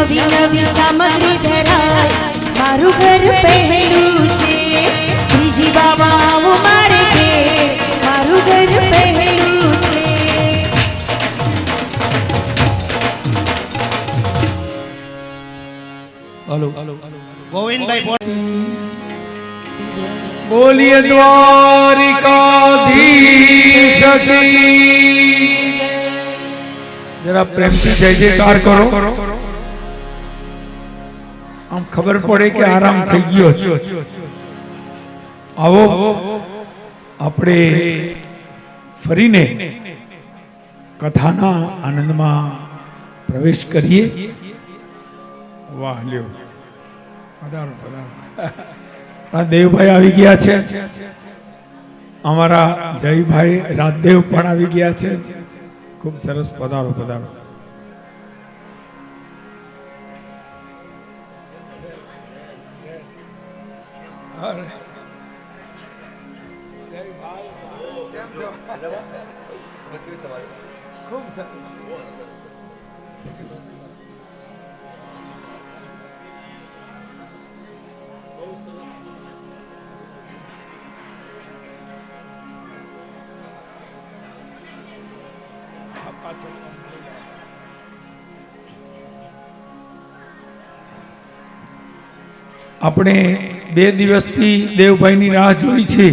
નવી નવી સામગ્રી ધરાય મારું ઘર પહેલું છે શ્રીજી બાબા આવો મારે ઘેર મારું ઘર પહેલું છે हेलो गोविंद भाई बोलिए द्वारिकाधीश की जरा प्रेम से जय जयकार करो आम खबर पड़े कि आराम થઈ ગયો છે આવો આપણે ફરીને કથાના આનંદમાં પ્રવેશ કરીએ વાહ લ્યો પધારો પધારો દેવભાઈ આવી ગયા છે અમારા જયભાઈ રાજદેવ પણ આવી ગયા છે ખૂબ સરસ પધારો પધારો ખૂબ સરસ આપણે 2 દિવસથી દેવભાઈની રાહ જોઈ છે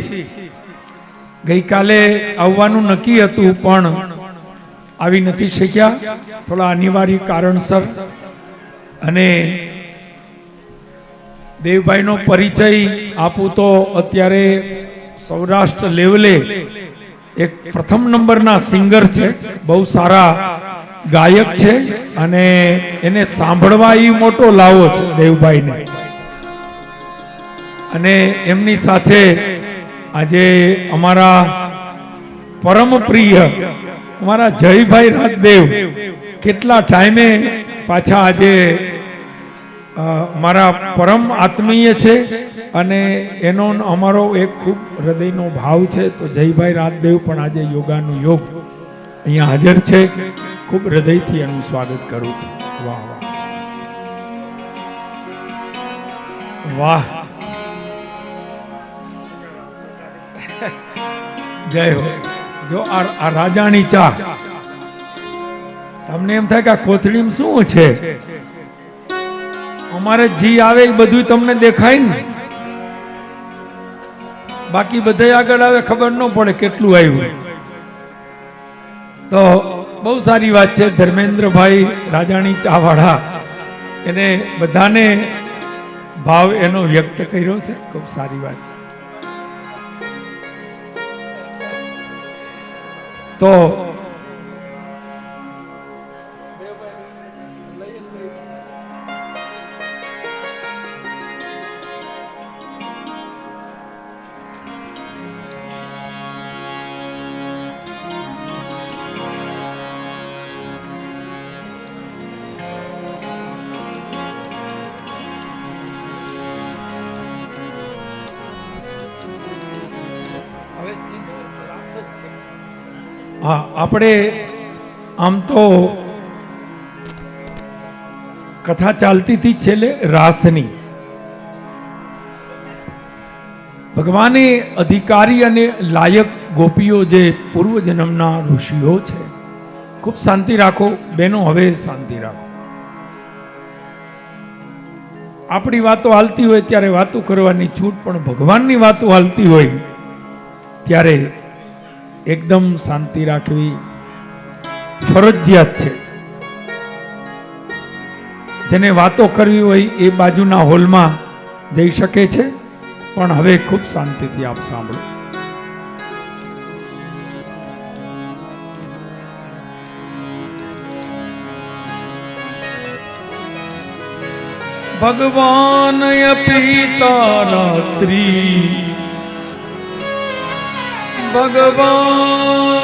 ગઈકાલે આવવાનું નક્કી હતું પણ આવી નથી શક્યા થોડા અનિવાર્ય કારણસર અને દેવભાઈનો પરિચય આપું તો અત્યારે સૌરાષ્ટ્ર લેવલે એક પ્રથમ નંબરના સિંગર છે બહુ સારા ગાયક છે અને એને સાંભળવા એ મોટો લાવો છે દેવભાઈને અને એમની સાથે આજે અમારા પરમ પ્રિય અમારા જયભાઈ રાજદેવ કેટલા ટાઈમે પાછા આજે મારા પરમ આત્મીય છે અને એનો અમારો એક ખૂબ હૃદયનો ભાવ છે તો જયભાઈ રાજદેવ પણ આજે યોગાનું યોગ અહીંયા હાજર છે ખૂબ હૃદયથી એનું સ્વાગત કરું છું વાહ વાહ વાહ જય હો જો આ રાજાની ચા તમને એમ થાય કે આ કોથળીમાં શું છે અમારે જી આવે એ બધું તમને દેખાય ને બાકી બધા આગળ આવે ખબર ન પડે કેટલું આવ્યું તો બહુ સારી વાત છે ધર્મેન્દ્રભાઈ રાજાણી ચાવાળા એને બધાને ભાવ એનો વ્યક્ત કર્યો છે ખૂબ સારી વાત છે તો હા આપણે આમ તો કથા ચાલતી હતી છેલ્લે રાસની ભગવાને અધિકારી અને લાયક ગોપીઓ જે પૂર્વ જન્મના ઋષિઓ છે ખૂબ શાંતિ રાખો બેનો હવે શાંતિ રાખો આપણી વાતો હાલતી હોય ત્યારે વાતો કરવાની છૂટ પણ ભગવાનની વાતો હાલતી હોય ત્યારે એકદમ શાંતિ રાખવી ફરજિયાત છે જેને વાતો કરવી હોય એ બાજુના હોલમાં જઈ શકે છે પણ હવે ખૂબ શાંતિથી આપ સાંભળો ભગવાન પિતા રાત્રી ભગવાન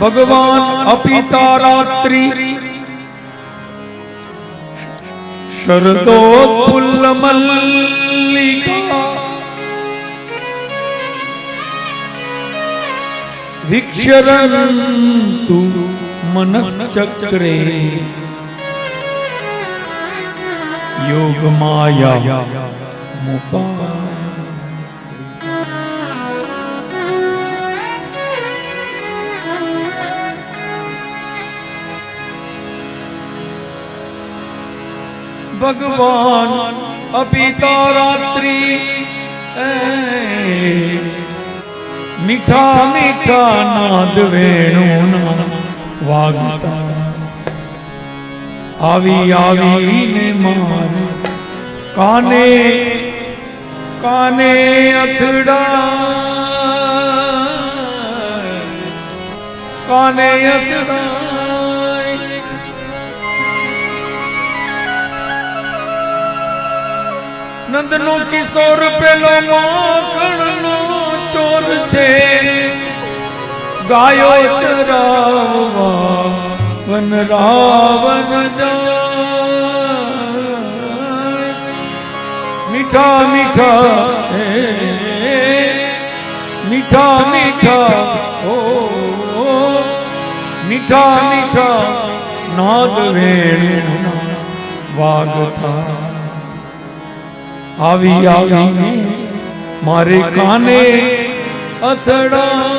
ભગવાન અપિતા રાત્રિ શરદોત્ફુલ્લ મલ્લિકા વિક્ષરન્તુ મનશ્ચક્રે યોગ માયા મુપા ભગવાન અપિતા રાત્રિ મીઠા મીઠા નાદ વેણુના વાગતા આવી આવીને માર કાને કાને અથડા કાને અથડા નંદનો કિશોર પેલો માખણનો ચોર છે ગાયો ચરાવવા વન રાવન જાય મીઠા મીઠા મીઠા મીઠા ઓ મીઠા મીઠા નાદ વેણુ વાગતા આવી આવીને મારે કાને અથડાય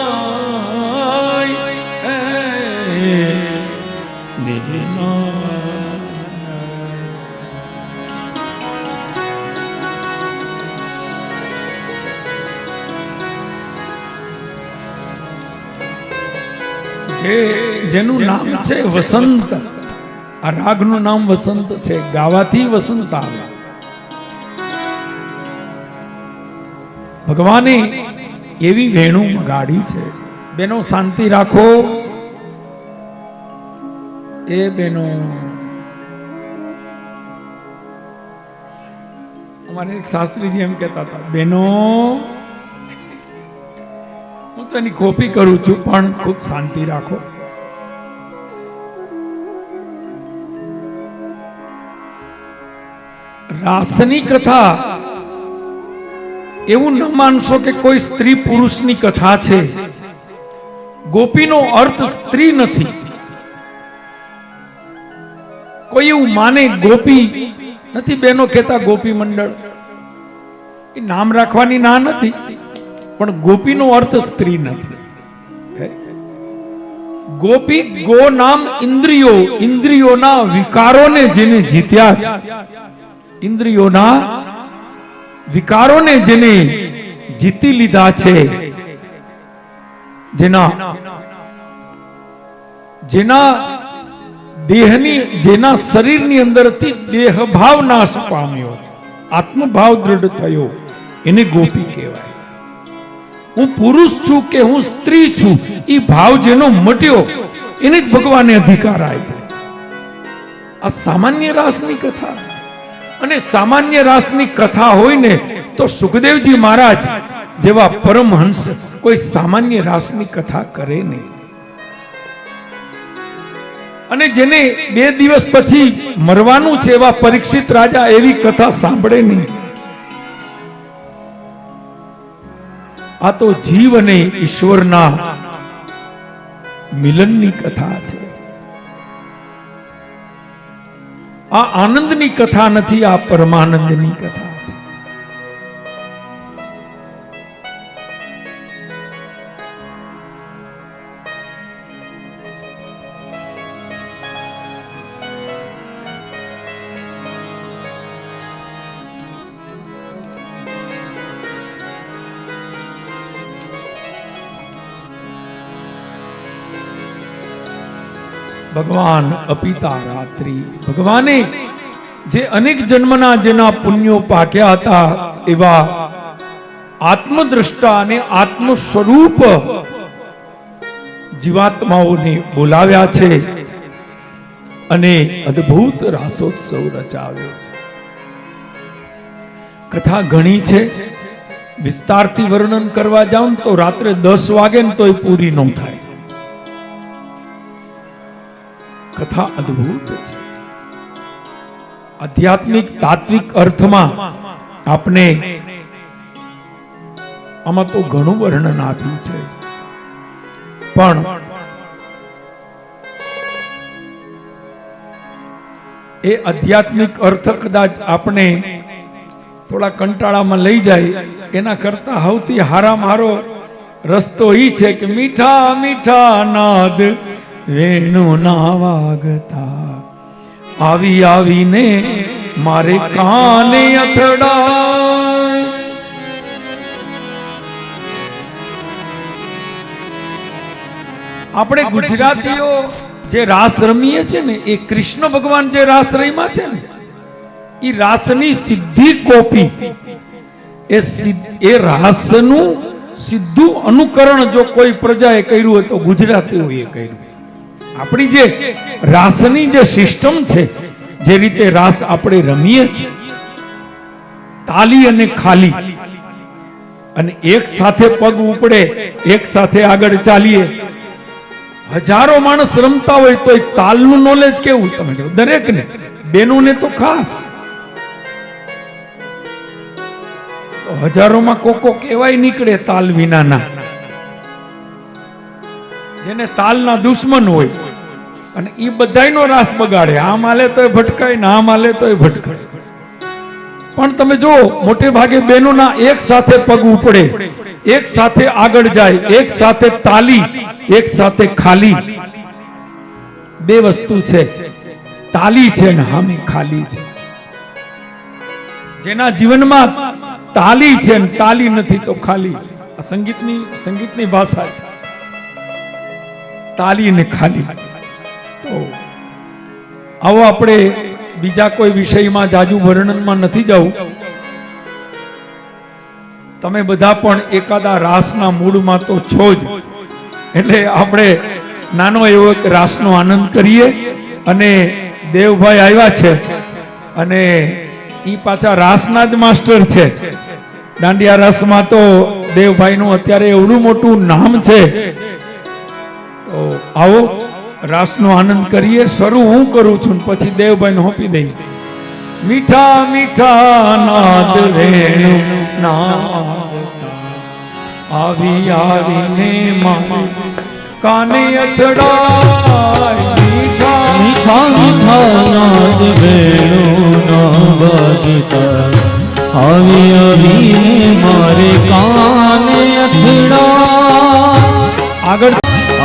જેનું નામ છે વસંત, આ રાગનું નામ વસંત છે, ગાવાથી વસંત આવે. ભગવાને એવી વેણુ ગાડી છે. બેનો શાંતિ રાખો. એ બેનો અમારે એક શાસ્ત્રીજી એમ કહેતા હતા, બેનો હું તો એની કોપી કરું છું પણ ખૂબ શાંતિ રાખો. રાસની કથા એવું ન માનશો કે કોઈ સ્ત્રી પુરુષની કથા છે. ગોપીનો અર્થ સ્ત્રી નથી. કોઈ એવું માને ગોપી નથી. બેનો કહેતા ગોપી મંડળ એ નામ રાખવાની ના નથી, પણ ગોપીનો અર્થ સ્ત્રી નથી. ગોપી ગો નામ ઇન્દ્રિયો, ઇન્દ્રિયોના વિકારોને જેને જીત્યા છે, ઇન્દ્રિયોના વિકારોને જેને જીતી લીધા છે, જેના દેહની જેના શરીરની અંદરથી દેહ ભાવ નાશ પામ્યો, આત્મભાવ દ્રઢ થયો, એને ગોપી કહેવાય. હું પુરુષ છું કે હું સ્ત્રી છું, એ ભાવ જેનો મટ્યો એને જ ભગવાને અધિકાર આપ્યો. આ સામાન્ય રાસની કથા, અને સામાન્ય રાસની કથા હોય ને તો સુખદેવજી મહારાજ જેવા પરમહંસ કોઈ સામાન્ય રાસની કથા કરે નહીં. અને જેને 2 દિવસ પછી મરવાનું છે એવા પરીક્ષિત રાજા એવી કથા સાંભળે નહીં. આ તો જીવ અને ઈશ્વરના મિલનની કથા છે. આ આનંદની કથા નથી, આ પરમાનંદની કથા છે. ભગવાન અપિતા રાત્રિ, ભગવાને જે અનેક જન્મના જેના પુણ્યો પાક્યા હતા એવા આત્મદ્રષ્ટા અને આત્મ સ્વરૂપ જીવાત્માઓને બોલાવ્યા છે અને અદ્ભુત રાસોત્સવ રચાવ્યો છે. કથા ઘણી છે, વિસ્તારથી વર્ણન કરવા જાઉં તો રાત્રે 10 વાગે ને તોય પૂરી ન થાય. કથા અદ્ભુત છે. આધ્યાત્મિક તાત્વિક અર્થમાં આપને આમાં તો ઘણું વર્ણન આપ્યું છે, પણ એ આધ્યાત્મિક અર્થ કદાચ આપણે થોડા કંટાળામાં લઈ જાય એના કરતા સૌથી હારામાં હારો રસ્તો ઈ છે કે મીઠા મીઠા નાદ વેણુ ના વાગતા આવી આવીને મારે કાને અથડાય. આપણે ગુજરાતીઓ જે રાસ રમીએ છે ને એ કૃષ્ણ ભગવાન જે રાસ રમ્યા છે ને એ રાસની સીધી કોપી, એ રાસનું સીધું અનુકરણ જો કોઈ પ્રજાએ કર્યું હોય તો ગુજરાતીઓએ કર્યું. આપણી જે રાસની જે સિસ્ટમ છે, જે રીતે રાસ આપણે રમીએ છીએ, તાલી અને ખાલી, અને એક સાથે પગ ઉપડે, એક સાથે આગળ ચાલીએ. હજારો માણસ રમતા હોય તો એક તાલનું નોલેજ કેવું તમે જો, દરેકને, બેનોને તો ખાસ. હજારોમાં કોકો કેવાય નીકળે તાલ વિનાના, જેને તાલના દુશ્મન હોય, અને એ બધાયનો રાસ બગાડે. આમ હાલે તોય ભટકાય ને આમ હાલે તોય ભટકાય. પણ તમે જો મોટે ભાગે બહેનોના એક સાથે પગ ઉપડે, એક સાથે આગળ જાય, એક સાથે તાલી, એક સાથે ખાલી. બે વસ્તુ છે, તાલી છે ને હામે ખાલી છે. જેના જીવનમાં તાલી છે ને તાલી નથી તો ખાલી છે. આ સંગીતની ભાષા છે, તાલી ને ખાલી. તો આવો આપણે બીજા કોઈ વિષયમાં જાજુ વર્ણનમાં નથી જવું. તમે બધા પણ એકાદા રાસના મૂળમાં તો છો જ, એટલે આપણે નાનો એવો એક રાસનો આનંદ કરીએ. અને દેવભાઈ આવ્યા છે, અને ઈ પાછા રાસના જ માસ્ટર છે. દાંડિયા રાસમાં તો દેવભાઈનું અત્યારે એવડું મોટું નામ છે. તો આવો રાસનો આનંદ કરીએ. શરૂ હું કરું છું, પછી દેવભાઈને હોપી દઈ. મીઠા મીઠા નાદ વેણુ ના આવી આવીને મારી કાને અથડાય. મીઠા મીઠા નાદ વેણુ ના વાગતા આવી આવીને મારે કાને અથડાય. આગળ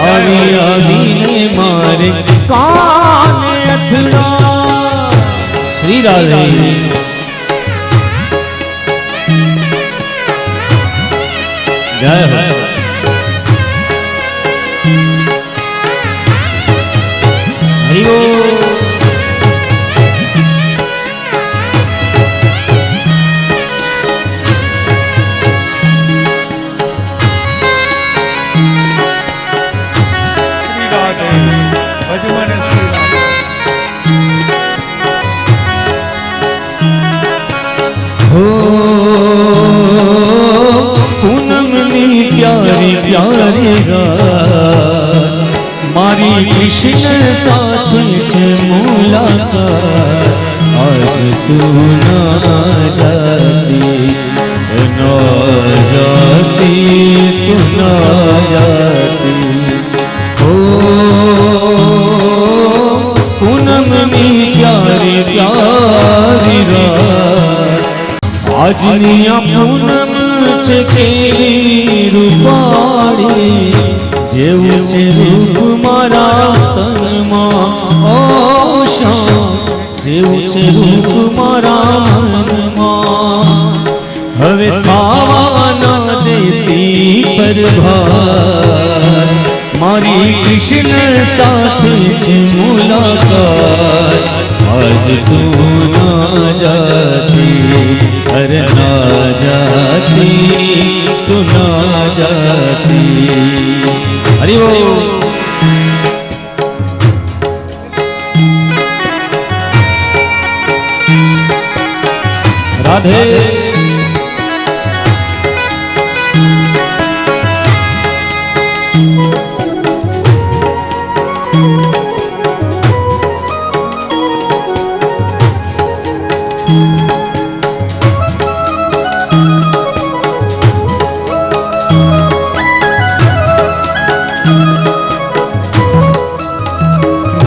આવી આવીને મારે કાને અથડાય. શ્રી રાધે. જય હો. હરિ બોલ. પૂનમની પ્યારી પ્યારી રાત મારી કૃષ્ણ સાથે છે મુલાકાત. આજ તું ના જાતી તું ના જાતી. ઓ પૂનમની પ્યારી પ્યારી રાત આજની આ પૂનમ છે કેવી રૂપાળી. જેવું છે રૂપ મારા તનમાં ઓ શ્યામ, જેવું છે રૂપ મારા મનમાં. હવે ખાવા ના દેતી પરભાર મારી કૃષ્ણ સાથે છે મુલાકાત. આજ તું ના જાતી અરે ના જાતી તું ના જાતી. હરિ બોલ. રાધે.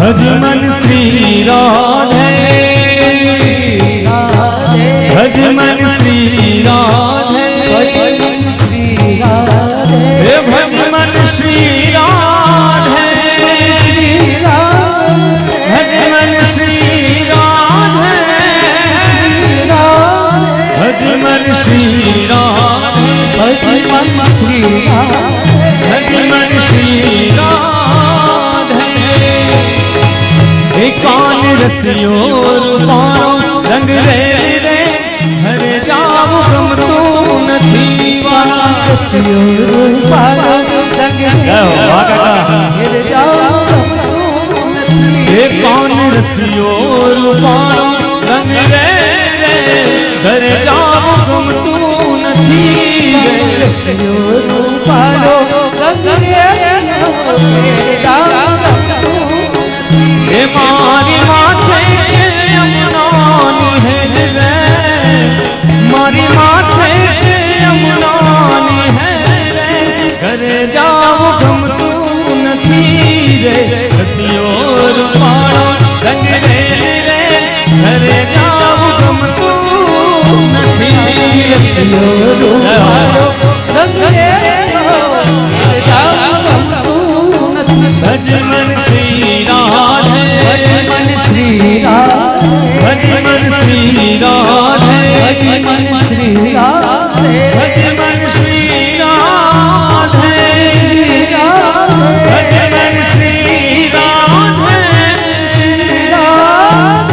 भजमन श्री राधे भजमन श्री राधे हे भजमन श्री राधे भजमन श्री राधे भजमन श्री राधे भजमन श्री राधे कान रसियो रूपारो रंग रे रे हरे जाम गम तू नथी वाला रसियो रूपारो रंग रे रे कान रसियो रूपारो रंग रे रे हरे जाम गम तू नथी रसियो रूपारो रंग रे मारी माथे छे यमुनानी है रे मारी माथे छे यमुनानी है रे करे जाओ गम तू नथी रे हसियो रूपारो रंग रे रे करे जाओ गम तू नथी हसियो रूपारो रंग रे जाओ गम तू नथी भजमन श्री राधे भजमन श्री राधे भजमन श्री राधे भजमन श्री राधे भजमन श्री राधे भजमन श्री राधे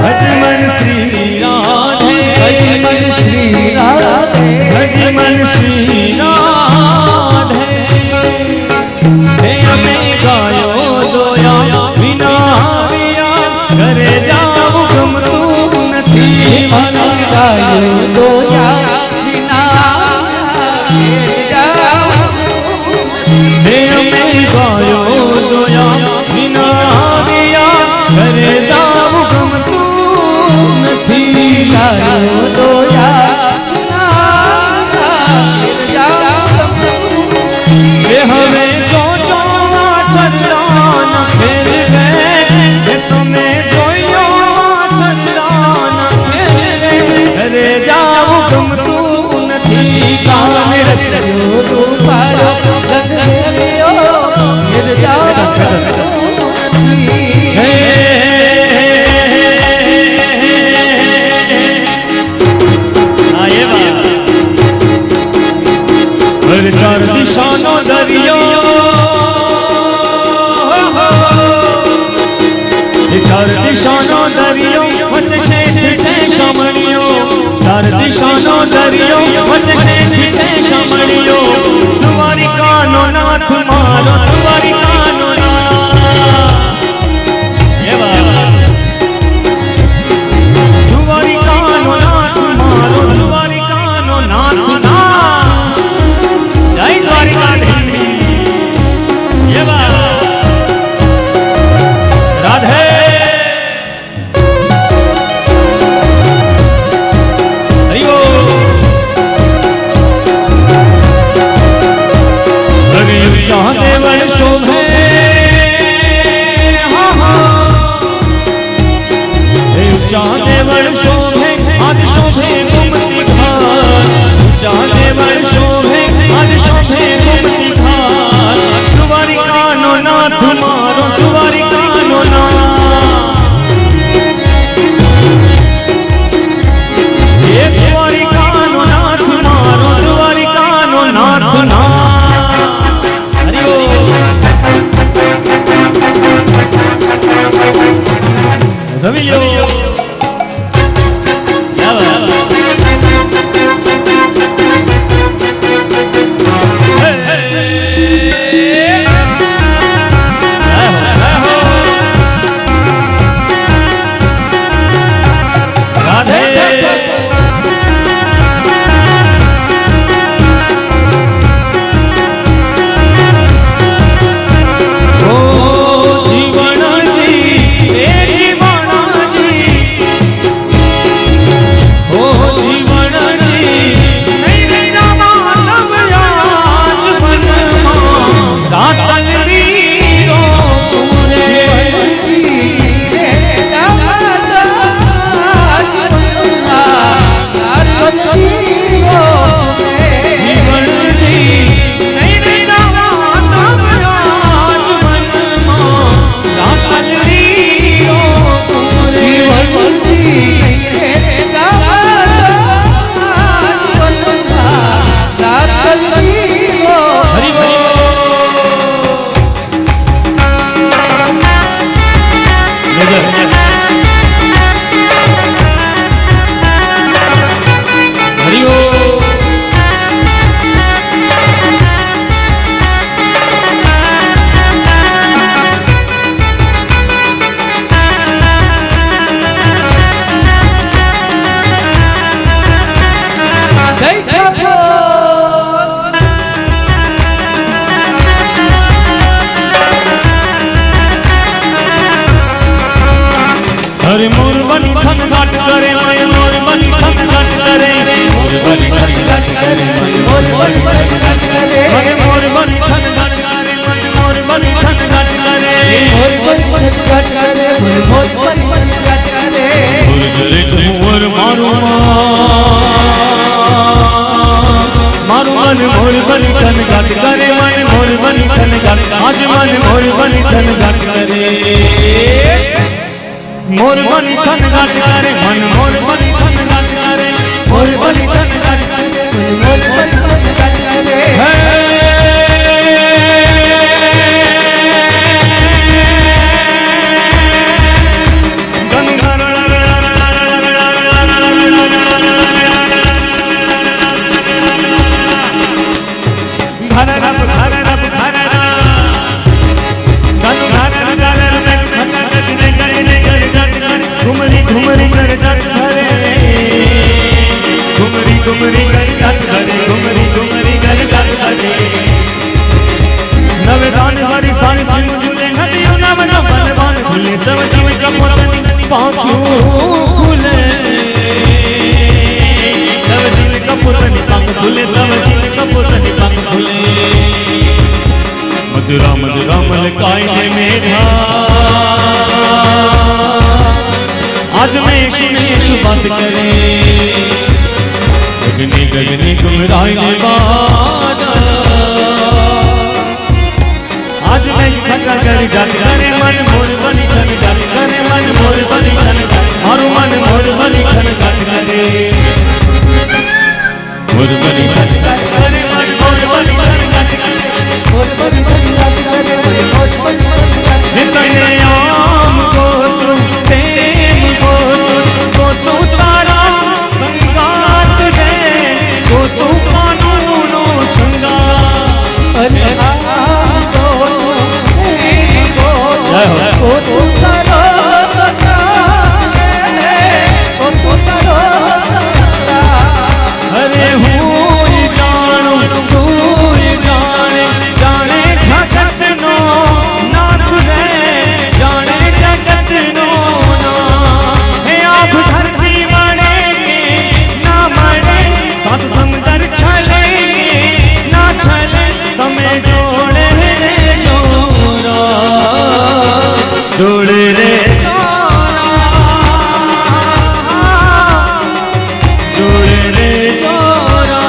भजमन श्री राधे भजमन श्री राधे भजमन श्री राधे हे हमें गायो दोया बिना बिया करे जाओ गम तू नथी वाला गायो दोया बिना जाओ हे हमें गायो दोया बिना बिया करे जाओ गम तू नथी गायो दोया हमें चार दिशानो दरियो चार दिशानो दरियो वच श्रेष्ठ छे शामणियो चार दिशानो दरियो वच श्रेष्ठ छे शामणियो तुम्हारी कानो नाथ मारो तुम्हारी कानो ये बात तुम्हारी कानो नाथ मारो तुम्हारी कानो नाथ जय द्वारिकाधीश ये बात राधे देवल शोभे देवल शोभे आज शोभे गुमती धार देवल शोभे आज शोभे गुमती धार तुम्हारी कानो नाथ मारो तुम्हारी कानो ये तुम्हारी कानो नाथ मारो तुम्हारी कानो नाथ रवियो जीवन जी बनी थन घाट करे मन मोर बनी थन घाट करे मोर बनी थन घाट करे मन मोर बनी थन घाट करे मन मोर बनी थन घाट करे मन मोर बनी थन घाट करे मोर बनी थन घाट करे मन मोर बनी थन घाट करे मोर जरे झूमर मारू मारू मन मोर बनी थन घाट करे मन मोर बनी थन घाट आज मन मोर बनी थन घाट करे मोर बनी थन घाट करे मन मोर बनी थन घाट करे मोर बनी थन घाट करे मोर बनी थन घाट करे घुमरी कर घाट करे घुमरी घुमरी कर घाट करे घुमरी घुमरी कर घाट करे नवदान हरि सारी सारी सुने नदियों नव नव बलवान खुले तव जीव कपोतनी पांचों खुले तव जीव कपोतनी पांच खुले तव जीव कपोतनी पांच खुले मधुरा मधुरा मलकाई मेघा आज मैं यीशु बात करे गगनी गगनी गुमराई बादा आज मैं खटा कर जात करे मन मोर बनी थन जात करे मन मोर बनी थन और मन मोर बनी थन जात करे मोर बनी थन जात करे मन मोर बनी थन जात करे मोर बनी थन जात करे मन मोर बनी थन जात करे आम को तुम प्रेम को तू तारा संगात है को तू कानूनो संगात अरे को तू तारा को तू तारा अरे हूँ जानो तू जाने जाने झटक नो नाथ रे जाने झटक नो ना हे आप धरती मरे ना मरे सात समुंदर छले ना छले तमे जोड़े रे जोड़ा जोड़े रे जोड़े रे जोड़ा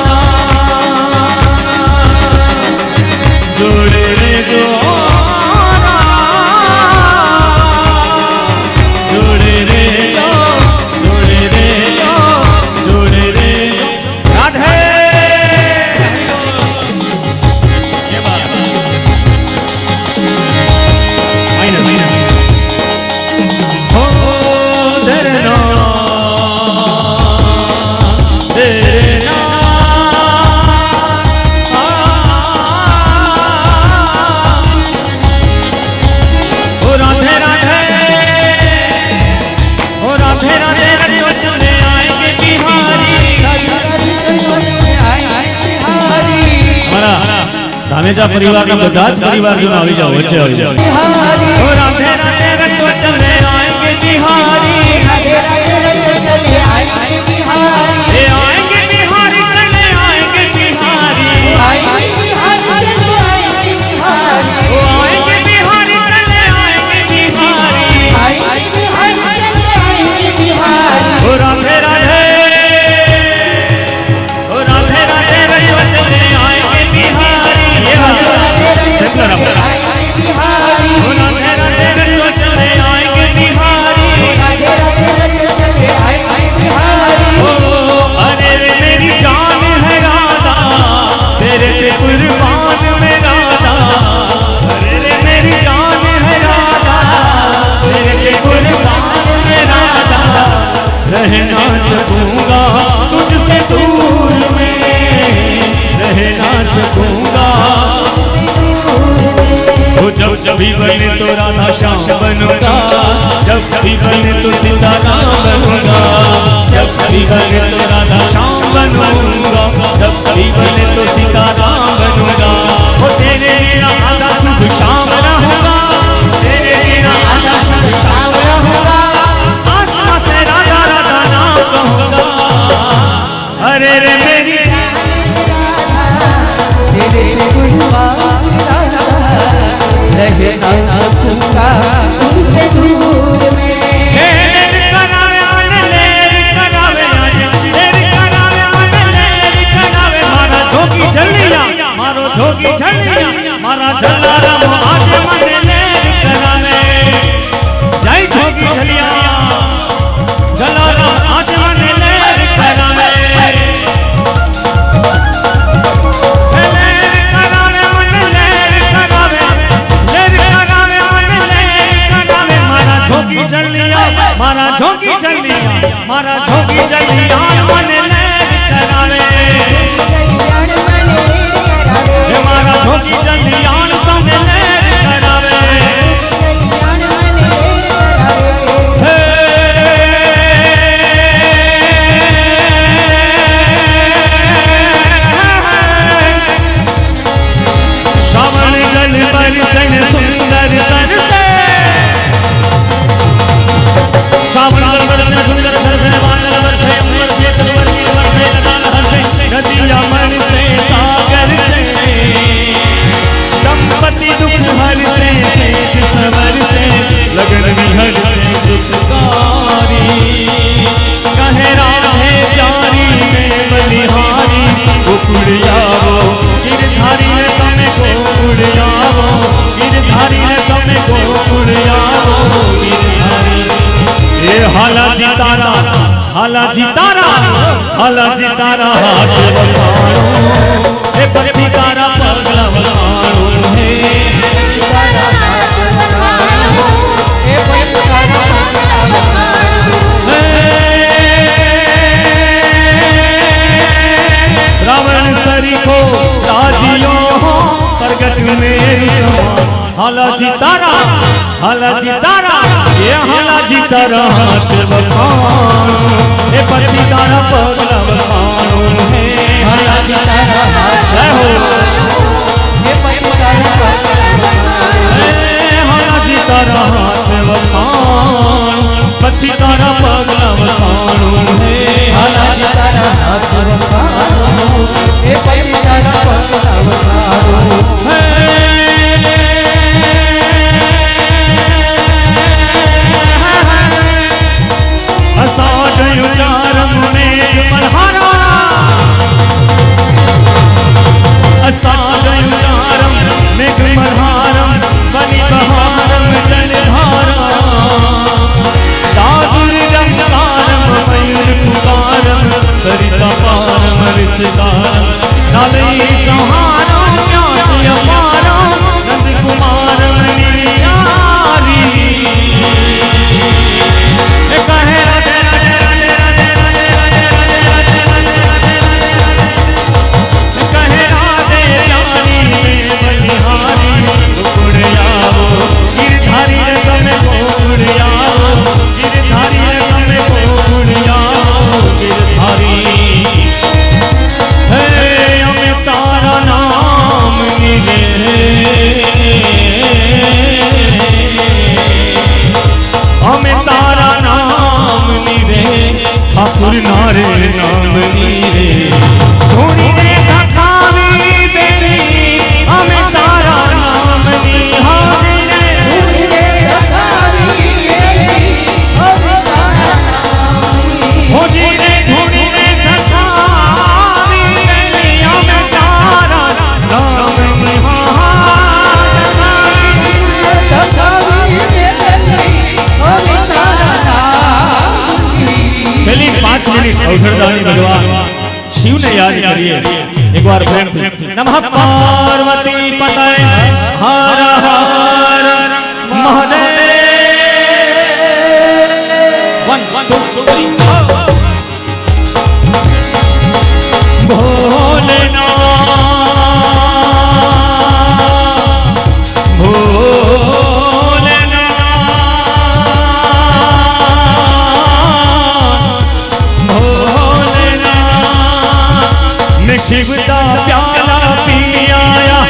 जोड़े रे जोड़ा जोड़े रे जोड़े रे जोड़े रे राधे ये बात आई ना हो धरना तेरा ओ राधे राधे ओ राधे राधे रति वचने आएंगे बिहारी हमारा धामेचा परिवार का બધા જ પરિવારજનો આવી જાઓ વચ્ચે આવી જાઓ ओ राधे राधे रति वचने आएंगे बिहारी राधे राधे राधे चले आएंगे बिहारी ए आएंगे बिहारी चले आएंगे बिहारी आएंगे बिहारी चले आएंगे बिहारी ओ आएंगे बिहारी चले आएंगे बिहारी आएंगे बिहारी चले आएंगे बिहारी ओ राधे राधे ओ राधे राधे रति वचने आएंगे बिहारी ये बात आएंगे बिहारी ओ राधे राधे रति वचने आएंगे बिहारी राधे राधे राधे चले आएंगे बिहारी ओ अरे रे मेरी जान है राधा तेरे पे कुर्बान में राधा अरे रे मेरी जान है राधा तेरे पे कुर्बान में राधा रह ना सकूंगा तुझसे दूर में रह ना सकूंगा ओ जब जब भी बने तो राधा श्याम बनूंगा जब कभी बने तो सीताराम बनूंगा जब कभी बने तो राधा श्याम बनूंगा जब कभी बने तो सीताराम बनूंगा ओ तेरे बिना आधा शुभ शाम रहूंगा तेरे बिना आधा शुभ शाम रहूंगा आसमां से अरे रे मेरी तेरे गुणवान रहना सकूंगा तुमसे दूर में। लेर करावे आन लेर करावे आन लेर करावे आन लेर करावे मारा जोगी जलिया मारो जोगी जलिया मारा जलाराम आज मन लेर करावे जय जोगी जलिया जलाराम आज मन लेर करावे जोगी जलिया मारा जोगी जलिया मारा जोगी जलिया मन लेर करावे मारा जोगी जलिया मन लेर करावे श्रावण जल बरसन सुंदर सरसे श्रावण जल बरसन सुंदर सरसे वानर वर्षे अमृत से तलवरी वर्षे लगाल हर्षे नदिया मन से सागर से दंपति दुख हर से सवर से लगन विहर से सुखकारी कहे राधे प्यारी में बलिहारी उड़ियावो गिरधारी ने तमे को उड़ियावो गिरधारी ने तमे को उड़ियावो गिरधारी ये हाला जितारा हाला जितारा हाला जितारा हाथ बखाड़ो ए पति तारा पगला बखाड़ो है रावण सरी को ताजियो हो प्रगट मेरी समा हाला जितारा ये हाला जितारा हाथ बखानो ए पति तारा पगला बखानो है हाला जितारा जय हो ये पति तारा हाला जितारा हाथ बखानो पति तारा पगला बखानो है हाला जितारा हाथ बखानो ए पति तारा पगला बखानो सरिता पारम रिश्तेदार नालई सहारा प्यास अपारा नंद कुमार मनियारी कहे राधे राधे राधे राधे राधे राधे राधे राधे राधे कहे राधे प्यारी बलिहारी उड़ आओ गिरधारी ने तमे को उड़ आओ गिरधारी ने तमे को उड़ आओ गिरधारी हमें तारा नाम मिले हमें तारा नाम मिले ठाकुर नारे नाम नीरे धोनी रे धकावी तेरी हमें तारा नाम निहारे धोनी रे धकावी तेरी हमें तारा नाम निहारे धोनी रे धकावी तेरी हमें तारा नाम चलिए 5 मिनट अवधरदानी भगवान शिव ने याद करिए एक बार प्रेम से नमः पार्वती पतये हर हर महादेव 1 2 3 भोलेनाथ शिव का प्याला पियाया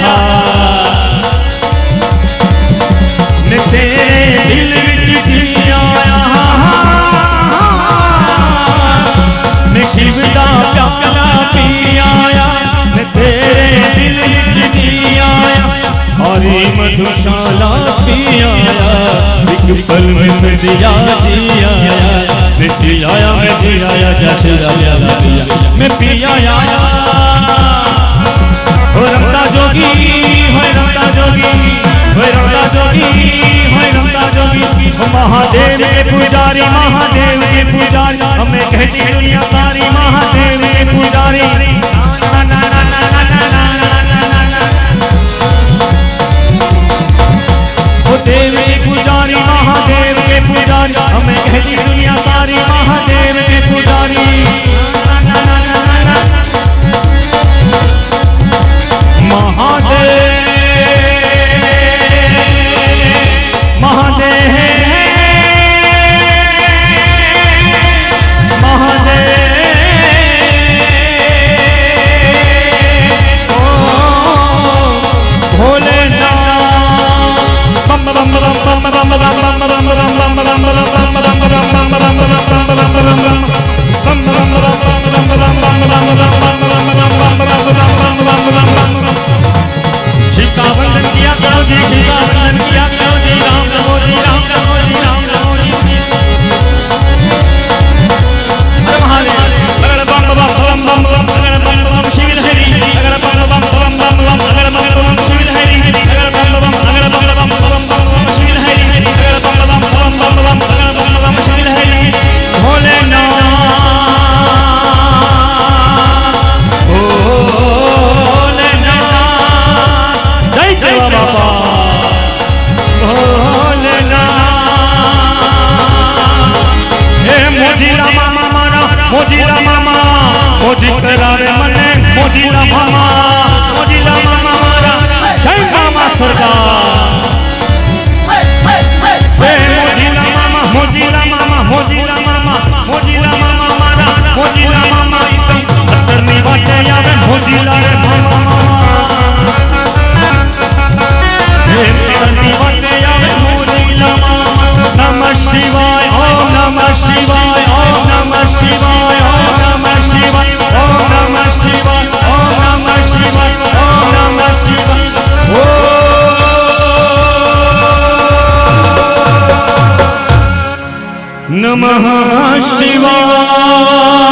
तेरे दिल विच जियाया शिव का प्याला हमारी मधुशाला पिया एक पल में सजिया जिया मैं जिया मैं जिया जैसे मैं पिया हो रमता जोगी हो रमता जोगी हो रमता जोगी हो रमता जोगी हो महादेव के पुजारी हमें कहती दुनिया सारी महादेव के पुजारी ओ देव के पुजारी महादेव के पुजारी हमें कहती दुनिया सारी महादेव के पुजारी महादेव महादेव महादेव ओ भोलेनाथ बम बम बम बम बम बम बम बम सीता वंदन किया करो जी सीता वंदन किया करो जी राम रहो जी राम रहो जी राम रहो जी हर महादेव अगर बम बम बम बम बम अगर बम बम शिव हरि अगर बम बम बम बम बम अगर बम बम शिव हरि अगर बम बम अगर बम बम बम बम शिव हरि अगर बम बम बम बम बम अगर बम बम शिव हरि भोलेनाथ जय जय बाबा भोलेनाथ हे मोजीला मामा मारा मोजीला मामा मोजी करारे मने मोजीला मामा मारा जय मामा सरदार हे मोजीला मामा मोजीला मामा मोजीला मामा मोजीला मामा मारा मोजीला मामा एकदम खतरनी बाटे आवे मोजीला रे मामा नमः शिवाय ओम नमः शिवाय ओम नमः शिवाय ओम नमः शिवाय ओम नमः शिवाय ओम नमः शिवाय ओम नमः शिवाय नमः शिवाय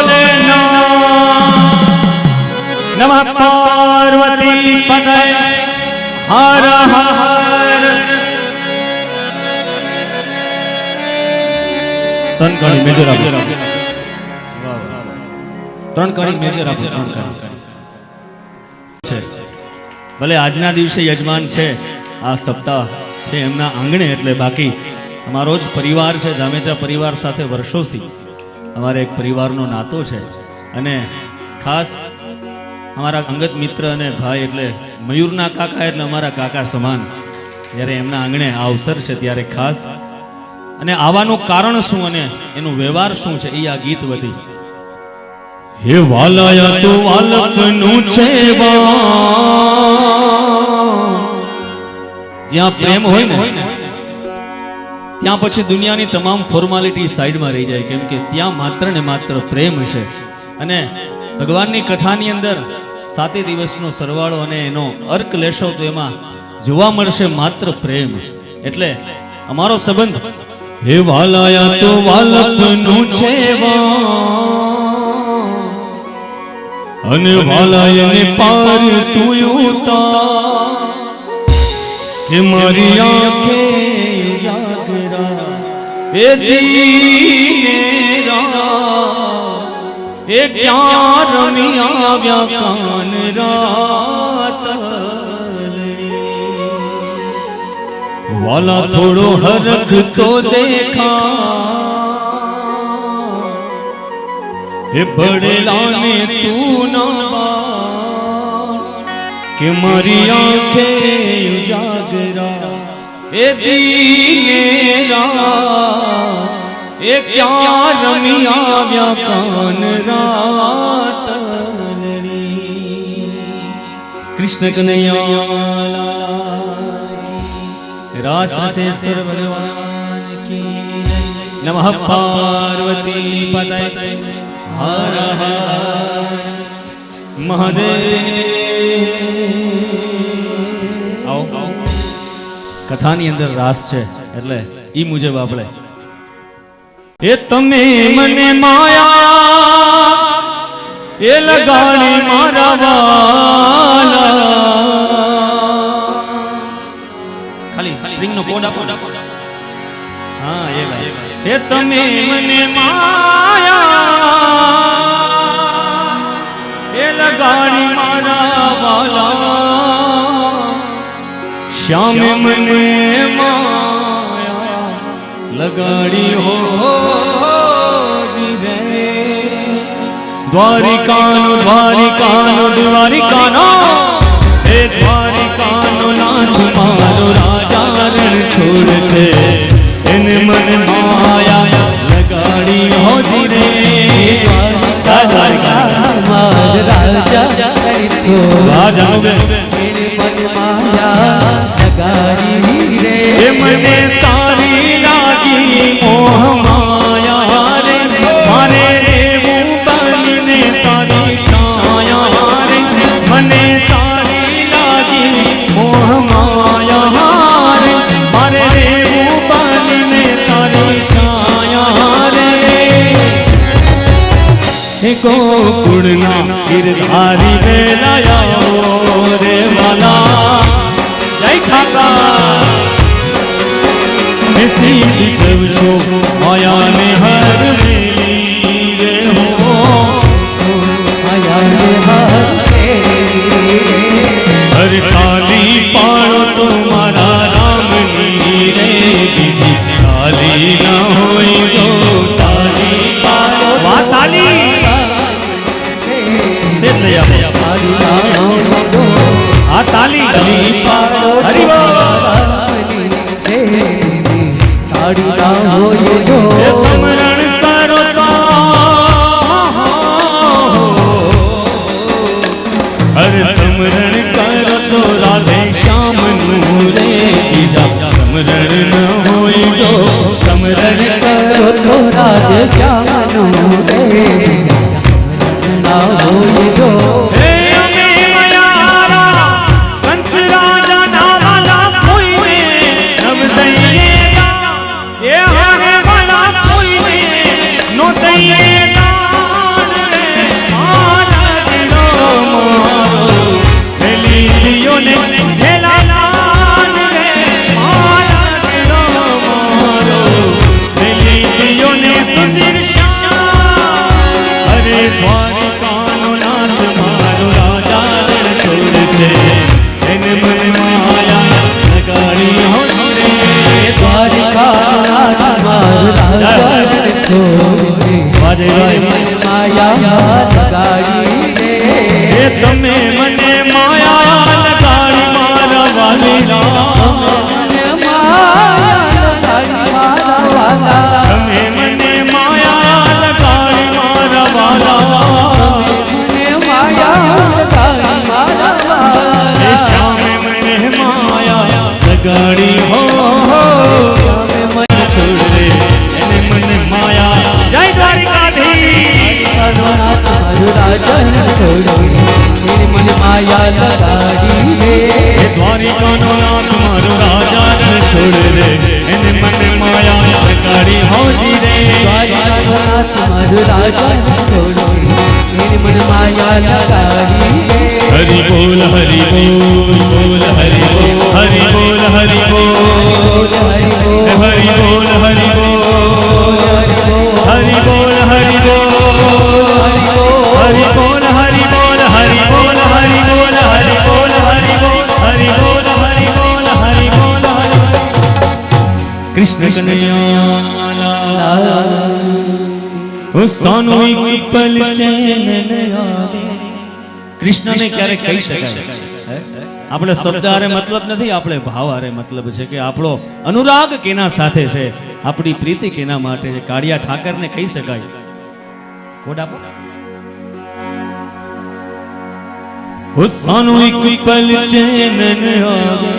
भोलेनाथ नमः पार्वती पतये हर हर ત્રણ કણી મેજર આપો ત્રણ કણી મેજર આપો ત્રણ કણી ભલે આજના દિવસે યજમાન છે આ સપ્તાહ છે એમના આંગણે એટલે બાકી અમારો જ પરિવાર છે ધામેચા પરિવાર સાથે વર્ષોથી અમારે એક પરિવારનો નાતો છે અને ખાસ અમારા અંગત મિત્ર અને ભાઈ એટલે મયુરના કાકા એટલે અમારા કાકા સમાન જ્યારે એમના આંગણે આ અવસર છે ત્યારે ખાસ અને આવવાનું કારણ શું અને એનું વ્યવહાર શું છે એ આ ગીત વધી હે વાલાયા તો વાલકનું છે જ્યાં પ્રેમ હોય ને ત્યાં પછી દુનિયાની તમામ ફોર્માલિટી સાઈડમાં રહી જાય કેમ કે ત્યાં માત્ર ને માત્ર પ્રેમ છે અને ભગવાનની કથાની અંદર 7 દિવસનો સરવાળો અને એનો અર્ક લેશો તો એમાં જોવા મળશે માત્ર પ્રેમ એટલે અમારો સંબંધ હે વાલાયા તો વાલકનું છે અને વાલાયને પાર તું ઉતાર કે મારી આંખે જાગરા એ દીને રાત એ ક્યાં રમી આવ્યા કાન રાત વાલા થોડો હરખ તો દેખા એ બડેલાને તું ના કે મારી આંખે ઉજાગરા એ દીને રાત એ ક્યાં રમી આવ્યા કાન રાત કૃષ્ણ કનૈયા राष्ट्रेश्वर भगवान की नमः पार्वती पतये हर हर महादेव आओ कथानी अंदर रास छे એટલે ઈ મુજબ આપણે એ તમે મને માયા એ લગાડી મારા વાલા ખાલી સ્ટ્રિંગ નો કોડ આપો હા એ ભાઈ એ તમે મને માયા એ લગાડી મારા વાલા શ્યામ મને માયા લગાડી હો જી રે દ્વારિકાનો દ્વારિકાનો દ્વારિકાનો હે દ્વારિકાનો નાથ મારો રાજા રણ છોડ છે એને મને માયા લગાડી હો જી રે દ્વારિકા માર રાજા કરી છો રાજા એને મન માયા લગાડી રે એ મને તારી લાગી મોહ માયા રે મારે એવું બનીને તારી છાયા રે મને તારી લાગી મોહ માયા રે મારે એવું બનીને તારી છાયા રે હે ગોકુળના ગિરધારી વેલાયો રે વાલા જય ઠાકર સીધી જવ છો માયાને હર મેલી રે હો માયાને હર ખાલી પાડો તો મારા રામની રે બીજી ખાલી ના હોય જો તારી પાડો વા તાલી સે સયા આ તાલી પાડો હરી બોલ એ સ્મરણ કરો તો હર સ્મરણ કરો તો રાધે શ્યામ નું રે બીજા સ્મરણ ન હોય જો સ્મરણ કરો તો રાધે શ્યામ નું રે ના હોય જો હે અમે મયારા કંસ રાજા ના વાલા કોઈને નવ દઈએ એ હરે વાલા કોઈને નો દઈએ દાન રે આનંદ નો મારો મેલી દિયો ને ઢેલા લાલ રે આનંદ નો મારો મેલી દિયો ને સુંદર શ્યામ હરે દ્વારિકાનો નાથ મારો રાજા રણ છોડ છે એને મને માયા લગાડી હો રે દ્વારિકા માર રાજા છોડી વાજે માયા લગાડી રે એ તમે મને માયા લગાડી મારા વાલીલા મને માયા લગાડી મારા વાલા તમે મને માયા લગાડી મારા વાલા મને માયા લગાડી મારા વાલા એ શ્યામે મને માયા લગાડી હો છોડ રે એને મને માયા જય દ્વારિકાધીશ મારું રાજા છોડી મને માયા લગાડી રે એ દ્વારિકાનો નાથ મારો રાજા રણ છોડ રે એને મને માયા લગાડી હોજી રે દ્વારિકાનાથ મારું રાજા છોડી મને માયા લગાડી રે હરિ બોલ હરિ બોલ બોલ હરિ બોલ હરિ બોલ હરિ બોલ હરિ બોલ હરિ બોલ હરિ બોલ હરિ બોલ હરિ બોલ હરિ બોલ હરિ બોલ હરિ બોલ હરિ બોલ હરિ બોલ હરિ બોલ હરિ બોલ હરિ બોલ કૃષ્ણ કનૈયા ઓ સાનુઈ પલ ચેન આવે કૃષ્ણને ક્યારે કહી શકાય આપણે શબ્દ આરે મતલબ નથી આપણે ભાવ આરે મતલબ છે કે આપણો અનુરાગ કેના સાથે છે આપણી પ્રીતિ કેના માટે છે કાળિયા ઠાકરને કહી શકાય કોડા હુસ્સાનું એક પલ ચેનન આવે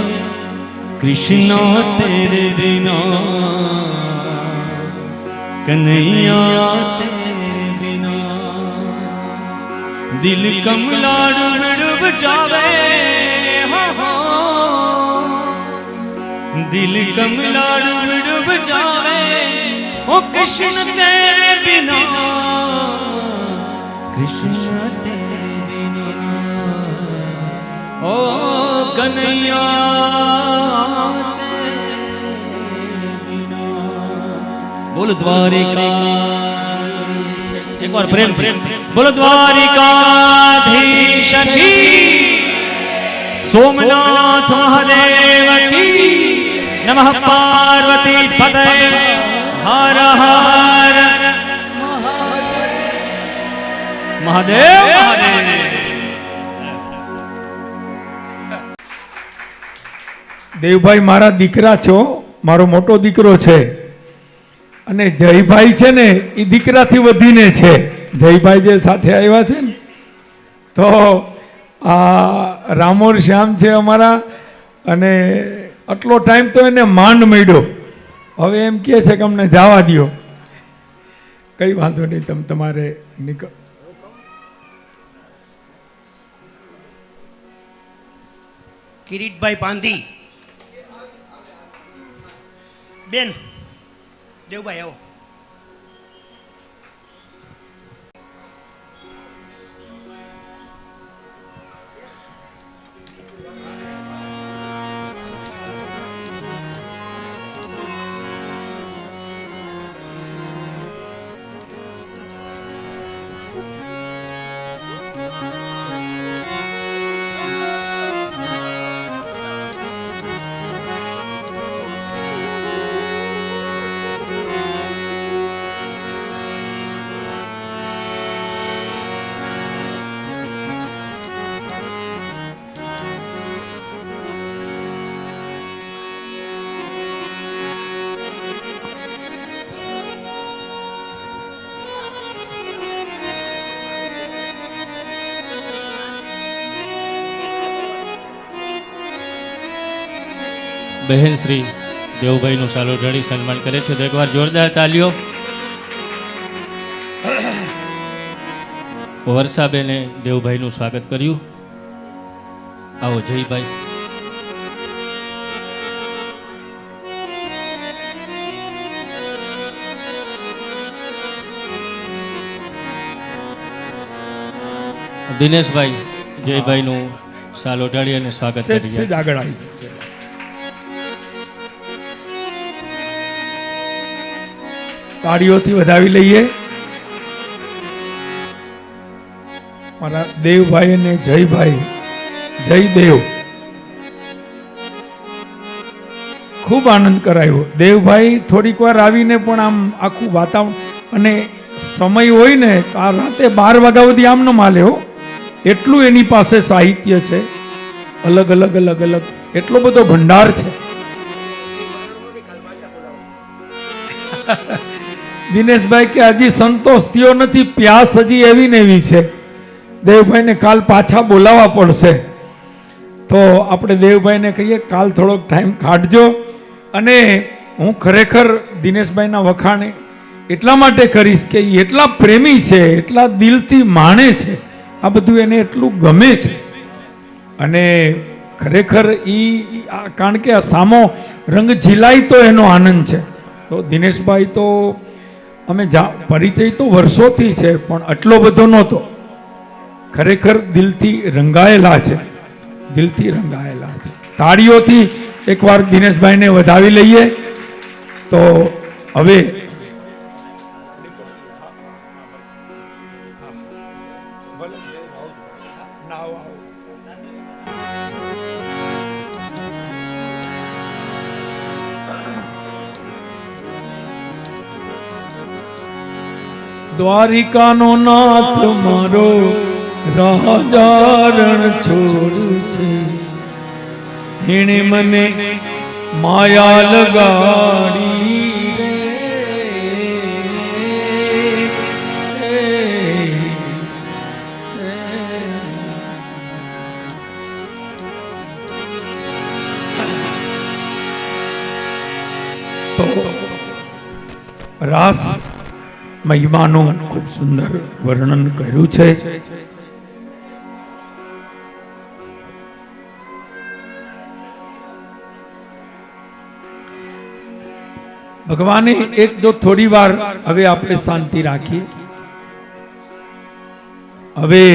कृष्णा तेरे बिना कन्हैया तेरे बिना दिल कमला डूब जावे हाँ हाँ दिल कमला डूब जावे ओ कृष्ण तेरे बिना कृष्ण तेरे बिना ओ कन्हैया बोलो द्वारिका एक बार प्रेम प्रेम बोलो द्वारिकाधीश की सोमनाथ महादेव की नमः पार्वती पते हर हर महादेव महादेव દેવભાઈ મારા દીકરા છો, મારો મોટો દીકરો છે અને જયભાઈ છે ને એ દીકરાથી વધીને છે. જયભાઈ જે સાથે આવ્યા છે ને તો આ રામોર શ્યામ છે અમારા અને આટલો ટાઈમ તો એને માંડ મળ્યો. હવે એમ કહે છે કે અમને જવા દો. કઈ વાંધો નહીં, તમારે નીકળ. કિરીટભાઈ પાંધી બેન દેવભાઈ આવો. બહેન શ્રી દેવભાઈનું સાલો ઢળી સન્માન કરે છે તો એકવાર જોરદાર તાલીઓ. વર્ષાબેને દેવભાઈનું સ્વાગત કર્યું. આવો જયભાઈ. દિનેશભાઈ જયભાઈનું સાલો ઢળી અને સ્વાગત કરી રહ્યા છે. આગળ આવી તાળીઓથી વધાવી લઈએ. મારા દેવભાઈ અને જયભાઈ જયદેવ ખૂબ આનંદ કરાયો. દેવભાઈ થોડીક વાર આવીને પણ આમ આખું વાતાવરણ અને સમય હોય ને તો આ રાતે 12 વાગ્યા સુધી આમ ન માલે હો. એટલું એની પાસે સાહિત્ય છે, અલગ અલગ અલગ અલગ એટલો બધો ભંડાર છે. દિનેશભાઈ કે હજી સંતોષ થયો નથી, પ્યાસ હજી એવી ને એવી છે. દેવભાઈને કાલ પાછા બોલાવવા પડશે. તો આપણે દેવભાઈને કહીએ કાલ થોડોક ટાઈમ કાઢજો. અને હું ખરેખર દિનેશભાઈના વખાણ એટલા માટે કરીશ કે એ એટલા પ્રેમી છે, એટલા દિલથી માણે છે, આ બધું એને એટલું ગમે છે. અને ખરેખર કારણ કે આ સામો રંગ ઝીલાય તો એનો આનંદ છે. તો દિનેશભાઈ તો અમે પરિચય તો વર્ષોથી છે પણ આટલો બધો નહોતો. ખરેખર દિલથી રંગાયેલા છે, દિલથી રંગાયેલા છે. તાળીઓથી એકવાર દિનેશભાઈને વધાવી લઈએ. તો હવે દ્વારિકાનો નાથ મારો રાજારણ છોડ છે, એણે મને માયા લગાડી રાસ મહિમાનું ખૂબ સુંદર વર્ણન કર્યું છે. ભગવાને એક જો થોડી વાર હવે આપણે શાંતિ રાખીએ, હવે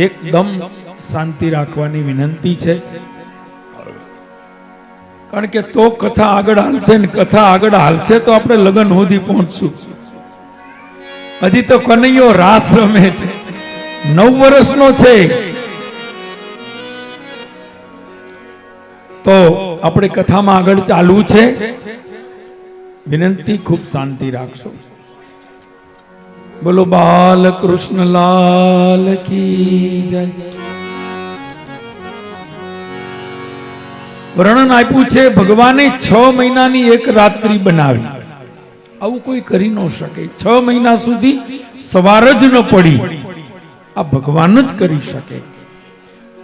એકદમ શાંતિ રાખવાની વિનંતી છે, કારણ કે તો કથા આગળ હાલશે ને કથા આગળ હાલશે તો આપણે લગ્ન સુધી પહોંચશું. હજી તો કનૈયો રાસ રમે છે, 9 વર્ષનો છે, તો આપણે કથામાં આગળ ચાલવું છે. વિનંતી ખૂબ શાંતિ રાખશો. બોલો બાલ કૃષ્ણ લાલ કી જય. વર્ણન આપ્યું છે ભગવાને 6 મહિનાની એક રાત્રિ બનાવી. આવું કોઈ કરી ન શકે. 6 મહિના સુધી સવાર જ ન પડી, આ ભગવાન જ કરી શકે.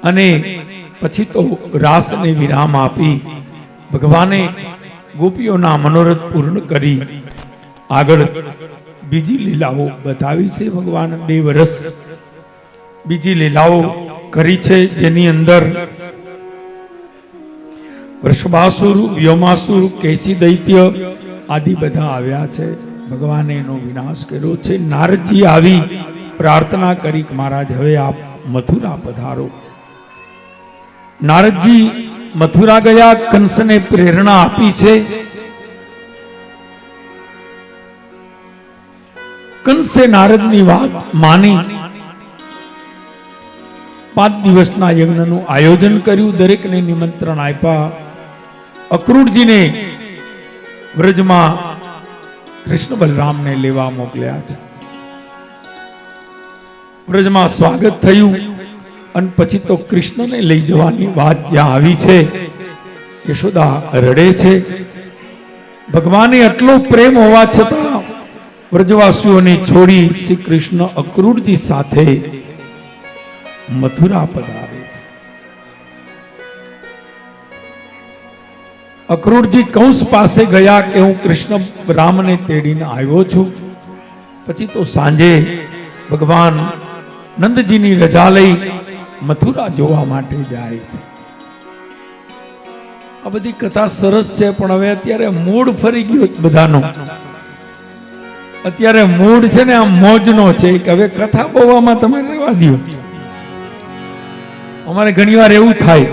અને પછી તો રાસને વિરામ આપી ભગવાને ગોપીઓના મનોરથ પૂર્ણ કરી આગળ બીજી લીલાઓ બતાવી છે. ભગવાન 2 વર્ષ બીજી લીલાઓ કરી છે, જેની અંદર વૃષભાસુર, વ્યોમાસુર, કેસી દૈત્ય આદિ બધા આવ્યા છે. ભગવાને એનો વિનાશ કર્યો છે. નારદજી આવી પ્રાર્થના કરી કે મહારાજ હવે આપ મથુરા પધારો. નારદજી મથુરા ગયા, કંસને પ્રેરણા આપી છે. કંસે નારદની વાત માની 5 દિવસના યજ્ઞનું આયોજન કર્યું, દરેકને નિમંત્રણ આપ્યા. અક્રૂરજીને વ્રજમાં કૃષ્ણ બલરામને લેવા મોકલ્યા છે. વ્રજમાં સ્વાગત થયું અને પછી તો કૃષ્ણને લઈ જવાની વાત જ્યાં આવી છે, યશોદા રડે છે. ભગવાને આટલો પ્રેમ હોવા છતાં વ્રજવાસીઓને છોડી શ્રી કૃષ્ણ અક્રૂરજી સાથે મથુરા પધારે છે. અક્રૂરજી કંસ પાસે ગયા કે હું કૃષ્ણ રામને તેડીને આવ્યો છું. પછી તો સાંજે ભગવાન નંદજીની રજા લઈ મથુરા જોવા માટે જાય છે. આ બધી કથા સરસ છે, પણ હવે અત્યારે મૂડ ફરી ગયો બધાનો. અત્યારે મૂડ છે ને આ મોજનો છે કે હવે કથા બોવામાં તમે રહેવા દો. અમારે ઘણી વાર એવું થાય,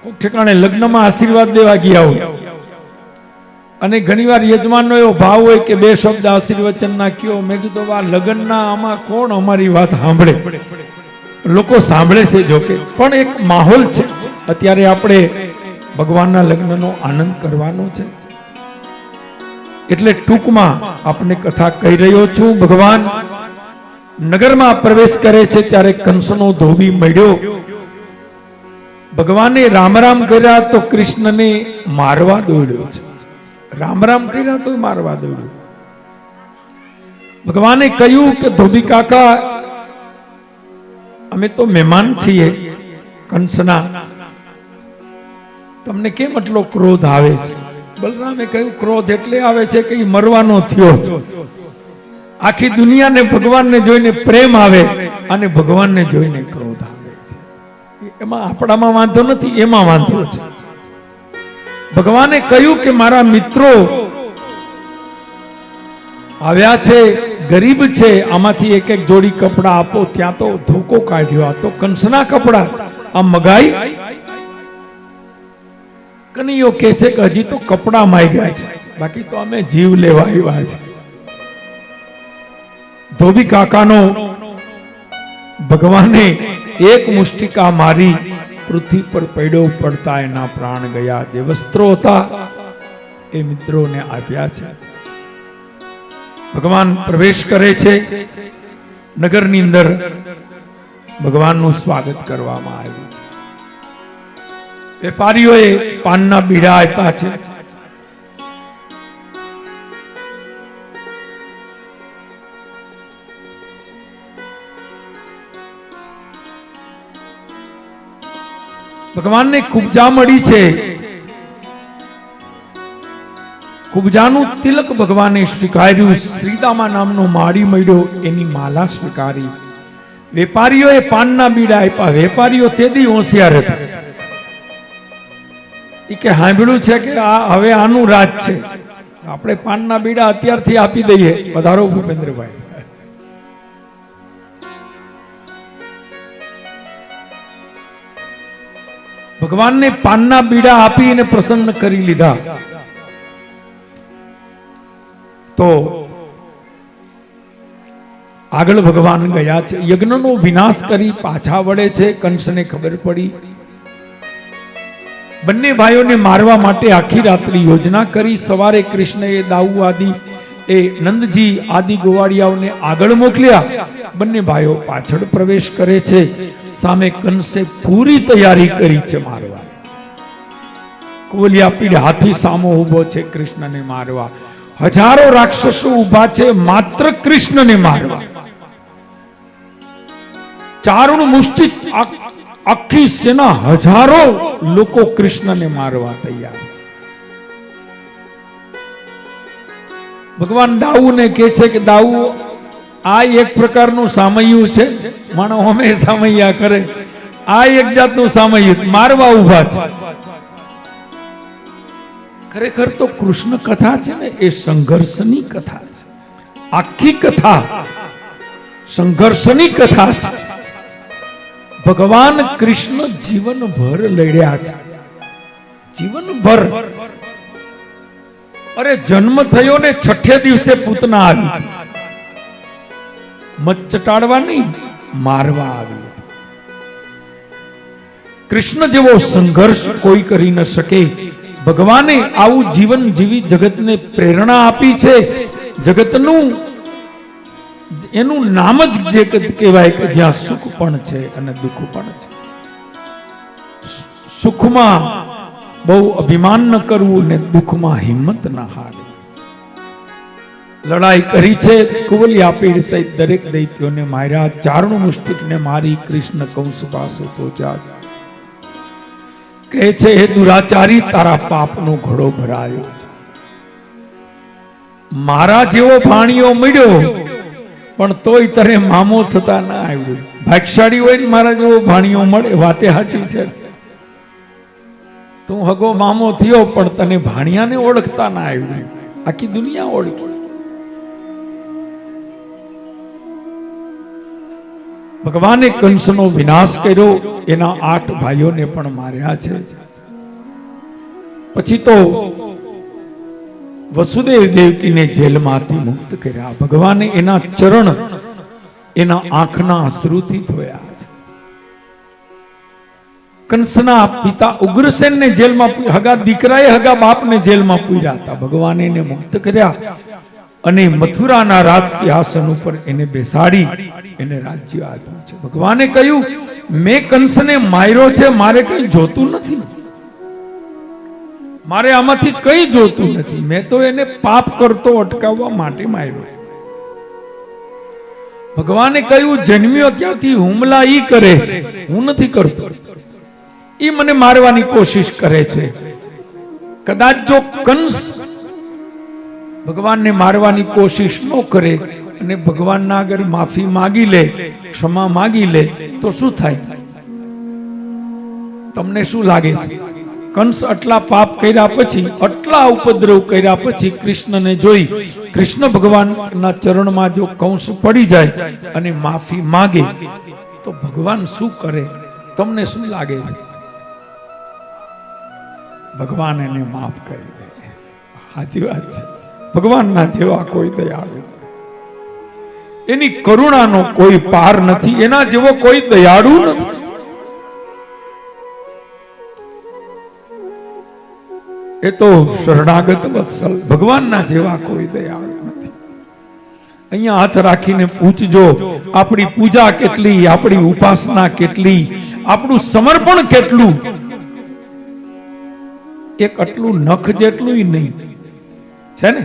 કોઈક ઠેકાણે લગ્નમાં આશીર્વાદ દેવા ગયા હોય અને ઘણી વાર યજમાનનો એવો ભાવ હોય કે 2 શબ્દ આશીર્વચન ના કયો. મેં કીધું આ લગ્નના આમાં કોણ અમારી વાત સાંભળે? લોકો સાંભળે છે જોકે, પણ એક માહોલ છે. અત્યારે આપણે ભગવાનના લગ્નનો આનંદ કરવાનો છે, એટલે ટૂંકમાં આપને કથા કહી રહ્યો છું. ભગવાન નગરમાં પ્રવેશ કરે છે ત્યારે કંસનો ધોબી મળ્યો. ભગવાને રામ રામ કર્યા તો કૃષ્ણને મારવા દોડ્યો છે. રામ રામ કર્યા તો મારવા દોડ્યો. ભગવાને કહ્યું કે ધોબી કાકા, અમે તો મહેમાન છીએ કંસના, તમને કેમ એટલો ક્રોધ આવે છે? બલરામે કહ્યું ક્રોધ એટલે આવે છે કે મરવાનો થયો. આખી દુનિયાને ભગવાનને જોઈને પ્રેમ આવે અને ભગવાનને જોઈને ક્રોધ આવે છે. એમાં આપણામાં વાંધો નથી, એમાં વાંધો છે. ભગવાને કહ્યું કે મારા મિત્રો આવ્યા છે, ગરીબ છે, આમાંથી એક એક જોડી કપડા આપો. ત્યાં તો ધોકો કાઢ્યો, આ તો કંસના કપડા, આ મગાઈ. કનૈયો કહે છે કે હજી તો કપડા માંગ્યા છે, બાકી તો અમે જીવ લેવા આવ્યા છે. ધોબી કાકાનો ભગવાને એક મુષ્ટિકા મારી પૃથ્વી પર પડ્યો, પડતા એના પ્રાણ ગયા. જે વસ્ત્રો હતા એ મિત્રોને આપ્યા છે. ભગવાન પ્રવેશ કરે છે નગરની અંદર. ભગવાનનું સ્વાગત કરવામાં આવ્યું છે. વેપારીઓએ પાનના બીડા આપ્યા છે. ભગવાનને કુબજા મળી છે. કુબજાનું તિલક ભગવાને સ્વીકાર્યું, શ્રીદામા નામનો માળી મળ્યો, એની માલા સ્વીકારી. વેપારીઓએ પાનના બીડા આપ્યા. વેપારીઓ તેદી હોશિયાર હતા. એ કે સાંભળ્યું છે કે આ હવે આનું રાજ છે, આપણે પાનના બીડા અત્યારથી આપી દઈએ. વધારો ભૂપેન્દ્રભાઈ. ભગવાનને પાનના બીડા આપી અને પ્રસન્ન કરી લીધા. તો આગળ ભગવાન ગયા છે, યજ્ઞનો વિનાશ કરી પાછા વળે છે. કંસને ખબર પડી. બંને ભાઈઓને મારવા માટે આખી રાત્રિ યોજના કરી. સવારે કૃષ્ણએ દાઉ આદિ એ નંદજી આદિ ગોવાળિયાઓને આગળ મોકલ્યા. બંને ભાઈઓ પાછળ પ્રવેશ કરે છે. સામે કંસે પૂરી તૈયારી કરી છે મારવા. કુવલિયા પીડ હાથી સામો ઉભો છે કૃષ્ણને મારવા. હજારો રાક્ષસો ઉભા છે માત્ર કૃષ્ણને મારવા. ચારણ મુષ્ટિ આખી સેના, હજારો લોકો કૃષ્ણને મારવા તૈયાર. ભગવાન દાઉને કહે છે કે દાઉ, આ એક પ્રકારનું સામૈયું છે. માણો અમે સામૈયા કરે, આ એક જાતનું સામૈયું, મારવા ઉભા છે. ખરેખર તો કૃષ્ણ કથા છે ને એ સંઘર્ષની કથા છે. આખી કથા સંઘર્ષની કથા છે. ભગવાન કૃષ્ણ જીવનભર લડ્યા છે, જીવનભર. અરે જન્મ થયો ને છઠ્ઠે દિવસે પૂતના આવી, મત ચટાડવા નહીં, મારવા આવી. કૃષ્ણ જેવો સંઘર્ષ કોઈ કરી ન શકે. ભગવાને આવું જીવન જીવી જગતને પ્રેરણા આપી છે. જગતનું એનું નામ જ જગત કહેવાય કે જ્યાં સુખ પણ છે અને દુઃખ પણ છે. સુખમાં બહુ અભિમાન ન કરવું ને દુઃખમાં હિંમત ના હારવી. લડાઈ કરી છે. કુવલિયા પીડ સહિત દરેક દૈત્યોને માર્યા. ચારણ મુષ્ટિકને મારી કૃષ્ણ કંસ પાસે પહોંચ્યા. કહે છે, હે દુરાચારી, તારા પાપનો ઘડો ભરાયો. મારા જેવો ભાણિયો મળ્યો પણ તોય તને મામો થતા ના આવ્યું. ભાગશાળી હોય ને મારા જેવો ભાણિયો મળે, વાતે સાચી છે. તું હગો મામો થયો પણ તને ભાણિયાને ઓળખતા ના આવ્યું. આખી દુનિયા ઓળખી. ભગવાને કંસનો વિનાશ કર્યો. એના 8 ભાઈઓને પણ માર્યા છે. પછી તો વસુદેવ દેવકીને જેલમાંથી મુક્ત કર્યા. ભગવાને એના ચરણ એના આંખના અશ્રુથી ધોયા છે. કંસના પિતા ઉગ્રસેનને જેલમાં, હગા દીકરાએ હગા બાપને જેલમાં પૂર્યા હતા. ભગવાને એને મુક્ત કર્યા અને મથુરાના રાજ સિંહાસન ઉપર એને બેસાડી એને રાજ્ય આપ્યું છે. ભગવાને કહ્યું, મેં કંસને માર્યો છે, મારે કઈ જોતું નથી, મારે આમાંથી કઈ જોતું નથી. મેં તો એને પાપ કરતો અટકાવવા માટે માર્યો. ભગવાને કહ્યું, જન્મ્યો ત્યાંથી હુમલા ઈ કરે છે, હું નથી કરતો. ઈ મને મારવાની કોશિશ કરે છે. કદાચ જો કંસ ભગવાનને મારવાની કોશિશ ન કરે અને ભગવાનના આગળ માફી માગી લે, ક્ષમા માગી લે, તો શું થાય? તમને શું લાગે છે? કંસ આટલા પાપ કર્યા પછી, આટલા ઉપદ્રવ કર્યા પછી કૃષ્ણને જોઈ, કૃષ્ણ ભગવાનના ચરણમાં જો કંસ પડી જાય અને માફી માગે તો ભગવાન શું કરે? તમને શું લાગે છે? ભગવાન એને માફ કરી દે. સાચી વાત છે. ભગવાનના જેવા કોઈ દયાળુ, એની કરુણાનો કોઈ પાર નથી. એના જેવો કોઈ દયાળુ નથી. એ તો શરણાગત વત્સલ, ભગવાનના જેવા કોઈ દયાળુ નથી. અહીંયા હાથ રાખીને પૂછજો, આપણી પૂજા કેટલી, આપણી ઉપાસના કેટલી, આપણું સમર્પણ કેટલું? એક આટલું નખ જેટલું નહીં છે ને,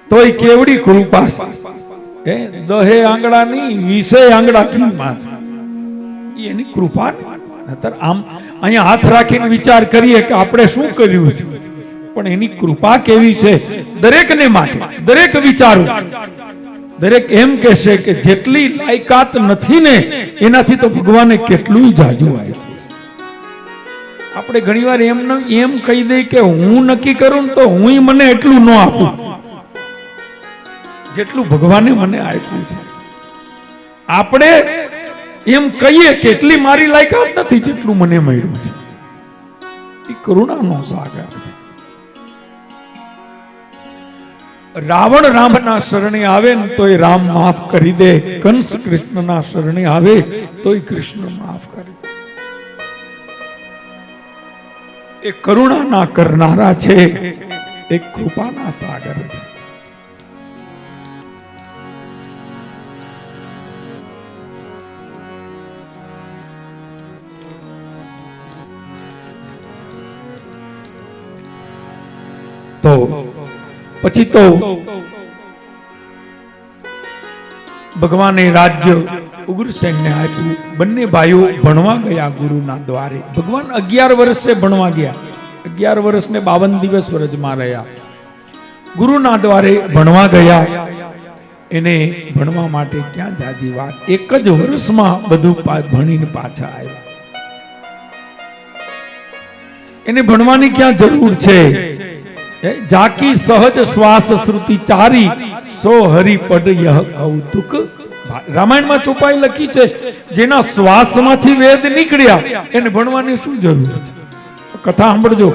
તોય કેવડી કૃપા છે. 10 આંગળા નહીં, 20 આંગળા ઘીમાં એની કૃપા. આમ અહીંયા હાથ રાખીને વિચાર કરીએ કે આપણે શું કર્યું છે, પણ એની કૃપા કેવી છે દરેકને માટે, દરેક વિચારો, દરેક એમ કહેશે કે જેટલી લાયકાત નથી ને એનાથી તો ભગવાને કેટલું જાજુ આપ્યું. આપણે ઘણીવાર એમ કહી દઈએ કે હું નક્કી કરું તો હું મને એટલું ન આપું જેટલું ભગવાને મને આપ્યું છે. આપણે એમ કહીએ કે એટલી મારી લાયકાત નથી જેટલું મને મળ્યું છે. એ કરુણાનો સાગર છે. રાવણ રામના શરણે આવે ને તો એ રામ માફ કરી દે, કંસ કૃષ્ણના શરણે આવે તો એ કૃષ્ણ માફ કરે. એ કરુણાના કરનારા છે, એક કૃપાના સાગર છે. તો પછી તો ભગવાને રાજ્ય ઉગ્રસેનને આપ્યું. બંને ભાઈઓ ભણવા ગયા ગુરુના દ્વારે. ભગવાન 11 વર્ષે ભણવા ગયા. 11 વર્ષ ને 52 દિવસ વ્રજમાં રહ્યા. ગુરુના દ્વારે ભણવા ગયા. એને ભણવા માટે ક્યાં જાજી વાત, એક જ વર્ષમાં બધું ભણીને પાછા આવ્યા. એને ભણવાની ક્યાં જરૂર છે? જાકી સહજ શ્વાસ શ્રુતિ ચારી સો હરી પડ યહ કૌતુક. રામાયણમાં ચોપાઈ લખી છે, જેના શ્વાસમાંથી વેદ નીકળ્યા એને ભણવાની શું જરૂર છે? કથા સાંભળજો.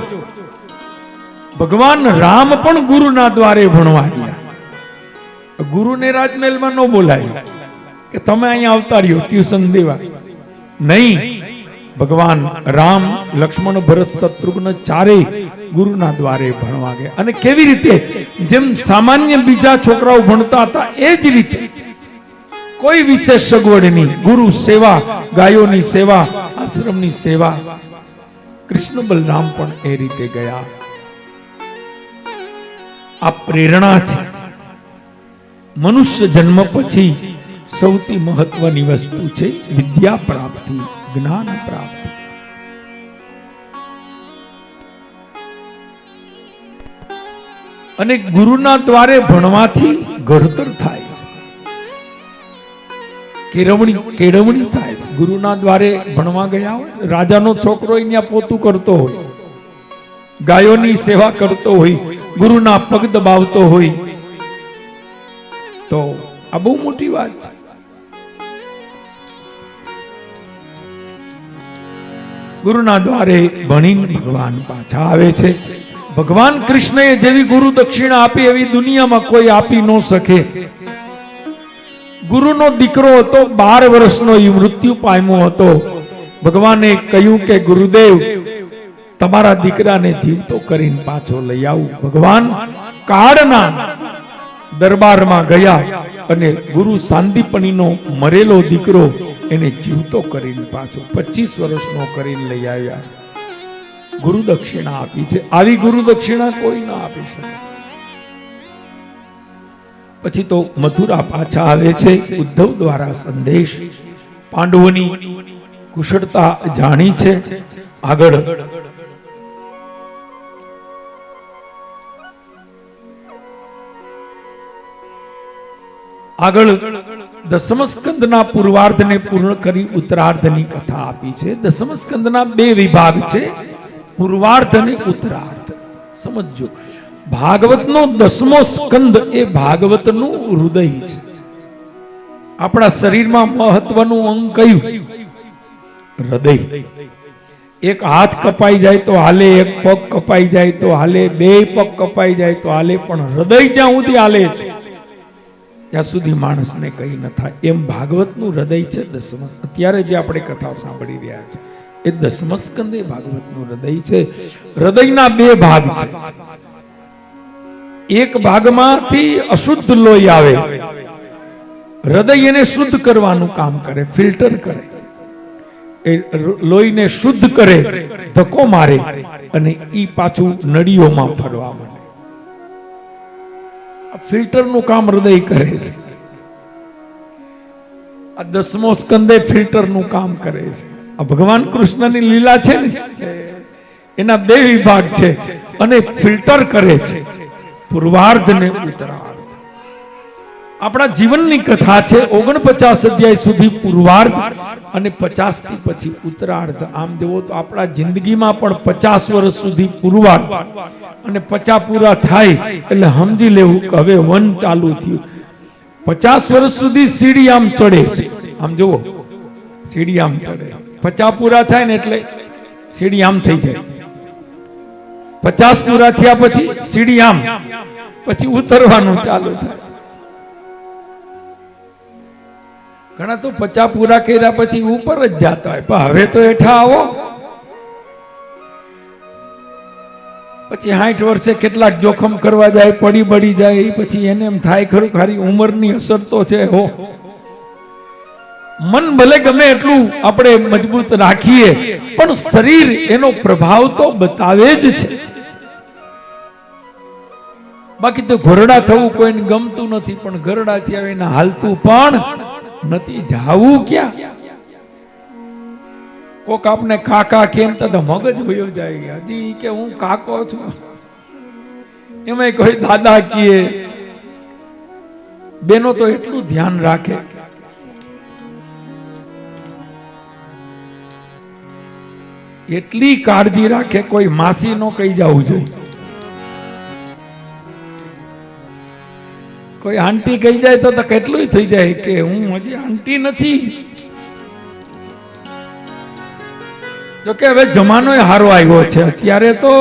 ભગવાન રામ પણ ગુરુના દ્વારે ભણવા ગયા. ગુરુને રાજમહેલમાં ન બોલાય કે તમે અહીંયા આવતા રહ્યો ટ્યુશન દેવા, નહીં. ભગવાન રામ, લક્ષ્મણ, ભરત, શત્રુઘ્ન ચારેય ગુરુના દ્વારે ભણવા ગયા. અને કેવી રીતે? જેમ સામાન્ય બીજા છોકરાઓ ભણતા હતા એ જ રીતે, કોઈ વિશેષ સગવડ નહીં. ગુરુ સેવા, ગાયોની સેવા, આશ્રમની સેવા. કૃષ્ણ બલરામ પણ એ રીતે ગયા. આ પ્રેરણા છે. મનુષ્ય જન્મ પછી સૌથી મહત્વની વસ્તુ છે વિદ્યા પ્રાપ્તિ, જ્ઞાન પ્રાપ્તિ. અને ગુરુના દ્વારે ભણવાથી ઘડતર થાય છે, કેળવણી થાય છે. ગુરુના દ્વારે ભણવા ગયા હોય, રાજાનો છોકરો અહીંયા પોતું કરતો હોય, ગાયોની સેવા કરતો હોય, ગુરુના પગ દબાવતો હોય, તો આ બહુ મોટી વાત છે. ગુરુના દ્વારે ભણીને ભગવાન પાછા આવે છે. ભગવાન કૃષ્ણએ જેવી ગુરુ દક્ષિણા આપી એવી દુનિયામાં કોઈ આપી ન શકે. ગુરુનો દીકરો હતો, 12 વર્ષનો એ મૃત્યુ પામ્યો હતો. ભગવાને કહ્યું કે ગુરુદેવ, તમારા દીકરાને જીવતો કરીને પાછો લઈ આવું. ભગવાન કાળના દરબારમાં ગયા અને ગુરુ સાંદીપણીનો મરેલો દીકરો એને જીવતો કરીને પાછો 25 વર્ષનો કરીને લઈ આવ્યા. ગુરુ દક્ષિણા આપી છે. આવી ગુરુ દક્ષિણા કોઈ ના આપી શકે. પછી તો મથુરા પાછા આવે છે. ઉદ્ધવ દ્વારા સંદેશ, પાંડવોની કુશળતા જાણી છે. આગળ દસમ સ્કંદના પૂર્વાર્ધને પૂર્ણ કરી ઉત્તરાર્ધની કથા આપી છે. દસમ સ્કંદના 2 વિભાગ છે, પૂર્વાર્ધ અને ઉત્તરાર્ધ. સમજો, ભાગવતનો 10મો સ્કંદ એ ભાગવતનું હૃદય છે. આપણા શરીરમાં મહત્વનું અંગ કયું? હૃદય. એક હાથ કપાઈ જાય તો હાલે, એક પગ કપાઈ જાય તો હાલે, 2 પગ કપાઈ જાય તો હાલે, પણ હૃદય જ્યાં સુધી હાલે છે ત્યાં સુધી માણસને કઈ ન થાય. એમ ભાગવતનું હૃદય છે દસમ. અત્યારે જે આપણે કથા સાંભળી રહ્યા છે એ દસમ સ્કંદ એ ભાગવતનું હૃદય છે. હૃદયના 2 ભાગ છે. એક ભાગમાંથી અશુદ્ધ લોહી આવે, હૃદય એને શુદ્ધ કરવાનું કામ કરે, ફિલ્ટર કરે. એ લોહીને શુદ્ધ કરે, ધક્કો મારે અને ઈ પાછું નળીઓમાં ફરવા માંડે. ફિલ્ટરનું કામ હૃદય કરે છે. આ 10મો સ્કંદે ફિલ્ટરનું કામ કરે છે. આ ભગવાન કૃષ્ણની લીલા છે ને, એના બે વિભાગ છે અને ફિલ્ટર કરે છે પૂર્વાર્ધ ને ઉત્તરાર્ધ. આપણા જીવનની કથા છે 49 અધ્યાય સુધી પૂર્વાર્ધ અને 50 થી પછી ઉત્તરાર્ધ. આમ જોવો તો આપણા જિંદગીમાં પણ 50 વર્ષ સુધી પૂર્વાર્ધ અને 50 પૂરા થાય એટલે સમજી લેવું કે હવે વન ચાલુ થયું. 50 વર્ષ સુધી સીડી આમ ચડે છે. આમ જુઓ સીડી આમ ચડે, 50 પૂરા થાય ને એટલે સીડી આમ થઈ જાય. 50 પૂરા થયા પછી સીડી આમ, પછી ઉતરવાનું ચાલુ થાય. ઘણા તો 50 પૂરા કર્યા પછી ઉપર જ જતા હોય, પણ હવે તો હેઠા આવો. પછી 60 વર્ષે કેટલાક જોખમ કરવા જાય, પડી બળી જાય, પછી એને એમ થાય ખરું ખારી ઉંમરની અસર તો છે. હો, મન ભલે ગમે એટલું આપણે મજબૂત રાખીએ પણ શરીર એનો પ્રભાવ તો બતાવે જ છે. બાકી તો ઘોરડા થવું કોઈને ગમતું નથી, પણ ઘરડા થયા એને હાલતું પણ નથી. જાવું ક્યાં? કોક આપને કાકા કેમ તો મગજ વયો જાય, હજી કે હું કાકો છું. એમાં કોઈ દાદા કીએ. બેનો તો એટલું ધ્યાન રાખે, એટલી કાળજી રાખે, કોઈ માસી નો કહી જવું જોઈએ. કોઈ આંટી કહી જાય તો કેટલું થઈ જાય કે હું હજી આંટી નથી. જોકે હવે જમાનો હારો આવ્યો છે. અત્યારે તો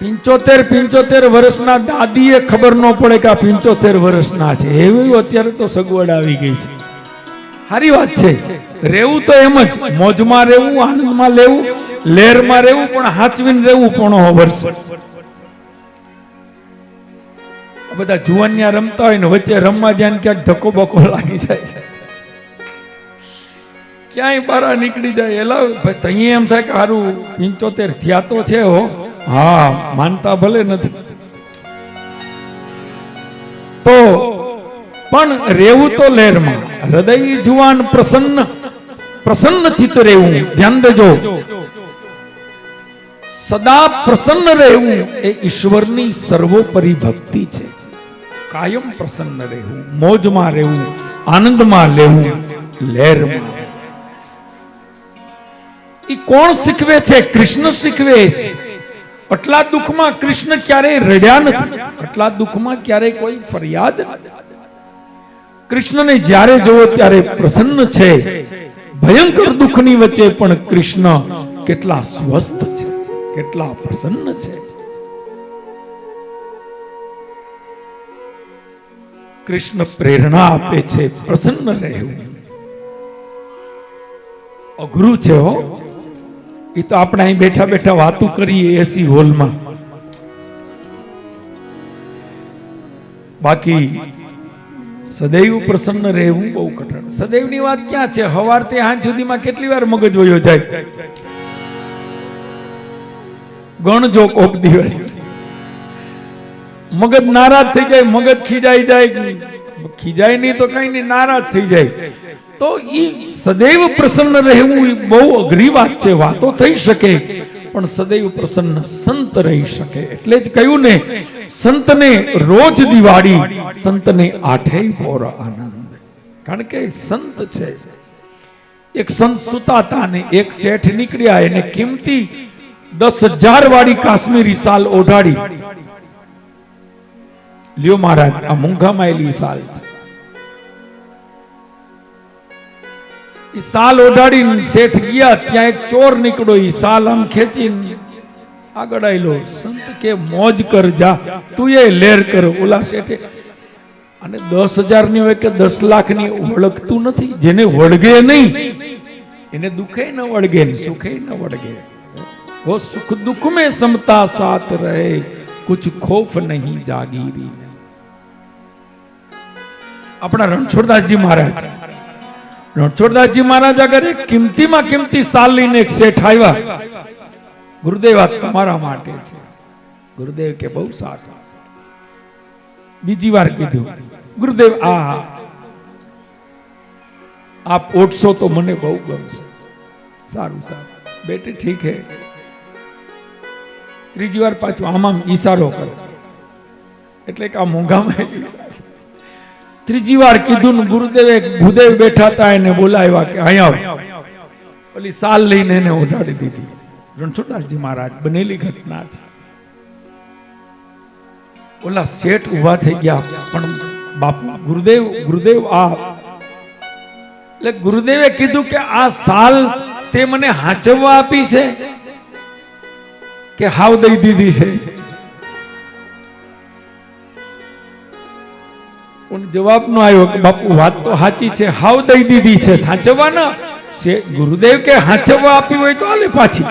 75 વર્ષના દાદીએ ખબર ન પડે કે આ 75 વર્ષના છે, એવું અત્યારે તો સગવડ આવી ગઈ છે. સારી વાત છે. રહેવું તો એમ જ, મોજમાં રહેવું, આનંદમાં લેવું, લહેરમાં રહેવું, પણ હાચવીને રહેવું. પણ વર્ષ બધા જુવાનિયા રમતા હોય ને વચ્ચે રમવા જાય ક્યાંક ધક્કો બકો લાગી જાય, ક્યાંય બારા નીકળી જાય. એલા તઈ એમ થાય કે સારું 75 થયા તો છે. હો, હા, માનતા ભલે નથી તો પણ રહેવું તો લહેરમાં. હૃદય જુવાન પ્રસન્ન ચિત્ત રહેવું. ધ્યાન દેજો, સદા પ્રસન્ન રહેવું એ ઈશ્વરની સર્વોપરી ભક્તિ છે. કાયમ પ્રસન્ન રહેવું, મોજમાં રહેવું, આનંદમાં લેવું, લહેરમાં. એ કોણ શીખવે છે? કૃષ્ણ શીખવે છે. આટલા દુઃખમાં કૃષ્ણ ક્યારેય રડ્યા નથી, આટલા દુઃખમાં ક્યારેય કોઈ ફરિયાદ નથી. કૃષ્ણને જ્યારે જોવો ત્યારે પ્રસન્ન છે. ભયંકર દુઃખની વચ્ચે પણ કૃષ્ણ કેટલા સ્વસ્થ છે, કેટલા પ્રસન્ન છે. કૃષ્ણ પ્રેરણા આપે છે પ્રસન્ન રહેવું. અઘરું છે. હો, એ તો આપણે અહીં બેઠા બેઠા વાતો કરીએ એસી હોલમાં. બાકી સદૈવ પ્રસન્ન રહેવું બહુ કઠણ. સદૈવની વાત ક્યાં છે? સવારથી સાંજ સુધીમાં કેટલી વાર મગજ વયો જાય. ગણજો કોક દિવસ મગજ નારાજ થઈ જાય, મગજ ખીજાઈ જાય, ખીજાય નહીં તો કઈ નહીં, નારાજ થઈ જાય. તો ઈ સદૈવ પ્રસન્ન રહેવું બહુ અઘરી વાત છે. વાતો થઈ શકે પણ સદૈવ પ્રસન્ન સંત રહી શકે. એટલે જ કહ્યું ને, સંતને રોજ દિવાળી, સંતને આઠેય પોર આનંદ. કારણ કે સંત છે. એક સંત સુતા હતા ને એક શેઠ નીકળ્યા, એને કિંમતી 10,000 વાળી કાશ્મીરી સાલ ઓઢાડી. લ્યો મહારાજ, આ મૂંઘામાં આવેલી સાલ છે. એ સાલ ઓઢાડી શેઠ ગયા, ત્યાં એક ચોર નીકળ્યો. એ સાલ આમ ખેંચીને આગળ આવેલો. સંત કે મોજ કર, જા તું એ લેર કર. ઓલા શેઠે, અને 10,000 ની હોય કે 10 લાખની વળગતું નથી. જેને વળગે નહીં એને દુખે ન વળગે, સુખે ન વળગે. वो सुख दुख में समता साथ रहे, कुछ खौफ नहीं जागीरी. अपना रणछोड़दासजी महाराज, रणछोड़दासजी महाराज अगर एक किमती में किमती साल लीने एक सेठ आया, गुरुदेव आ तमारा माटे छे. गुरुदेव के बहु सारा. बीजी वार कीधुं, गुरुदेव आप ओटशो तो मने बहु गमशे. सारू सारू. બેટી ઠીક હે. ત્રીજી વાર પાછું આમ ઈશારો કરો એટલે કે આ મોંઘામાં ઈશારો. ત્રીજી વાર કીધું ને ગુરુદેવ બેઠા હતા એને બોલાવ્યા કે અહીંયા આવો. ઓલી સાલ લઈને એને ઓઢાડી દીધી. રણછોડદાસજી મહારાજ બનેલી ઘટના છે. ઓલા શેઠ ઉભા થઈ ગયા પણ બાપુ ગુરુદેવ આ એટલે ગુરુદેવે કીધું કે આ સાલ તે મને હાચવવા આપી છે કે હાવ દઈ દીધી છે? પણ જવાબ નો આવ્યો કે બાપુ વાત તો સાચી છે, હાવ દઈ દીધી છે. સાચવવા ન ગુરુદેવ કે હાચવવા આપી હોય તો આલે પાછી.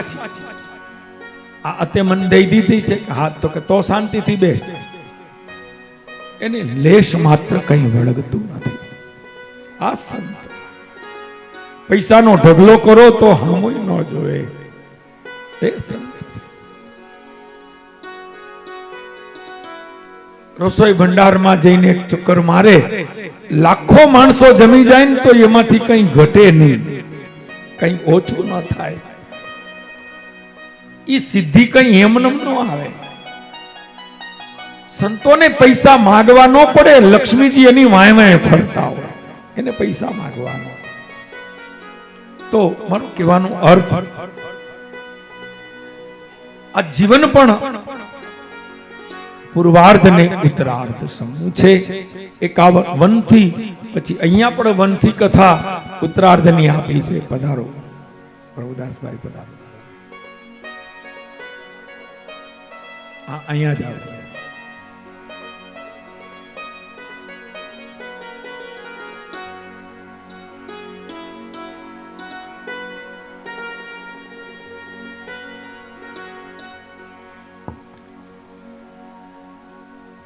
આ તે મને દઈ દીધી છે. હા તો કે તો શાંતિથી બેસ. એને લેશ માત્ર કઈ વળગતું નથી. આ સંત પૈસાનો ઢગલો કરો તો હામુય ન જોવે. એ સંત રસોઈ ભંડારમાં જઈને એક ચક્કર મારે, લાખો માણસો જમી જાય ને તો એમાંથી કઈ ઘટે નહીં, કઈ ઓછું ન થાય. ઈ સિદ્ધિ કઈ એમનેમ ન આવે. સંતોને પૈસા માંગવા ન પડે. લક્ષ્મીજી એની વાય વાય ફરતા હોય, એને પૈસા માંગવાનો. તો મારું કહેવાનો અર્થ આ જીવન પણ પૂર્વાર્ધ ને ઉત્તરાર્ધ સમૂહ છે. એક આ વનથી પછી અહીંયા પણ વનથી કથા ઉત્તરાર્ધ ની આપી છે. પધારો પ્રભુદાસભાઈ, પધારો. અહીંયા જ આવો.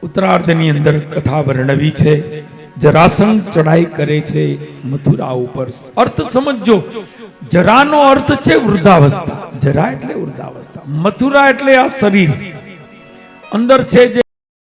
ઉત્તરાર્ધ ની અંદર કથા વર્ણવી છે. જરાસંઘ ચડાઈ કરે છે મથુરા ઉપર. અર્થ સમજો. જરાનો અર્થ છે વૃદ્ધાવસ્થા. જરા એટલે વૃદ્ધાવસ્થા. મથુરા એટલે આ શરીર અંદર છે જે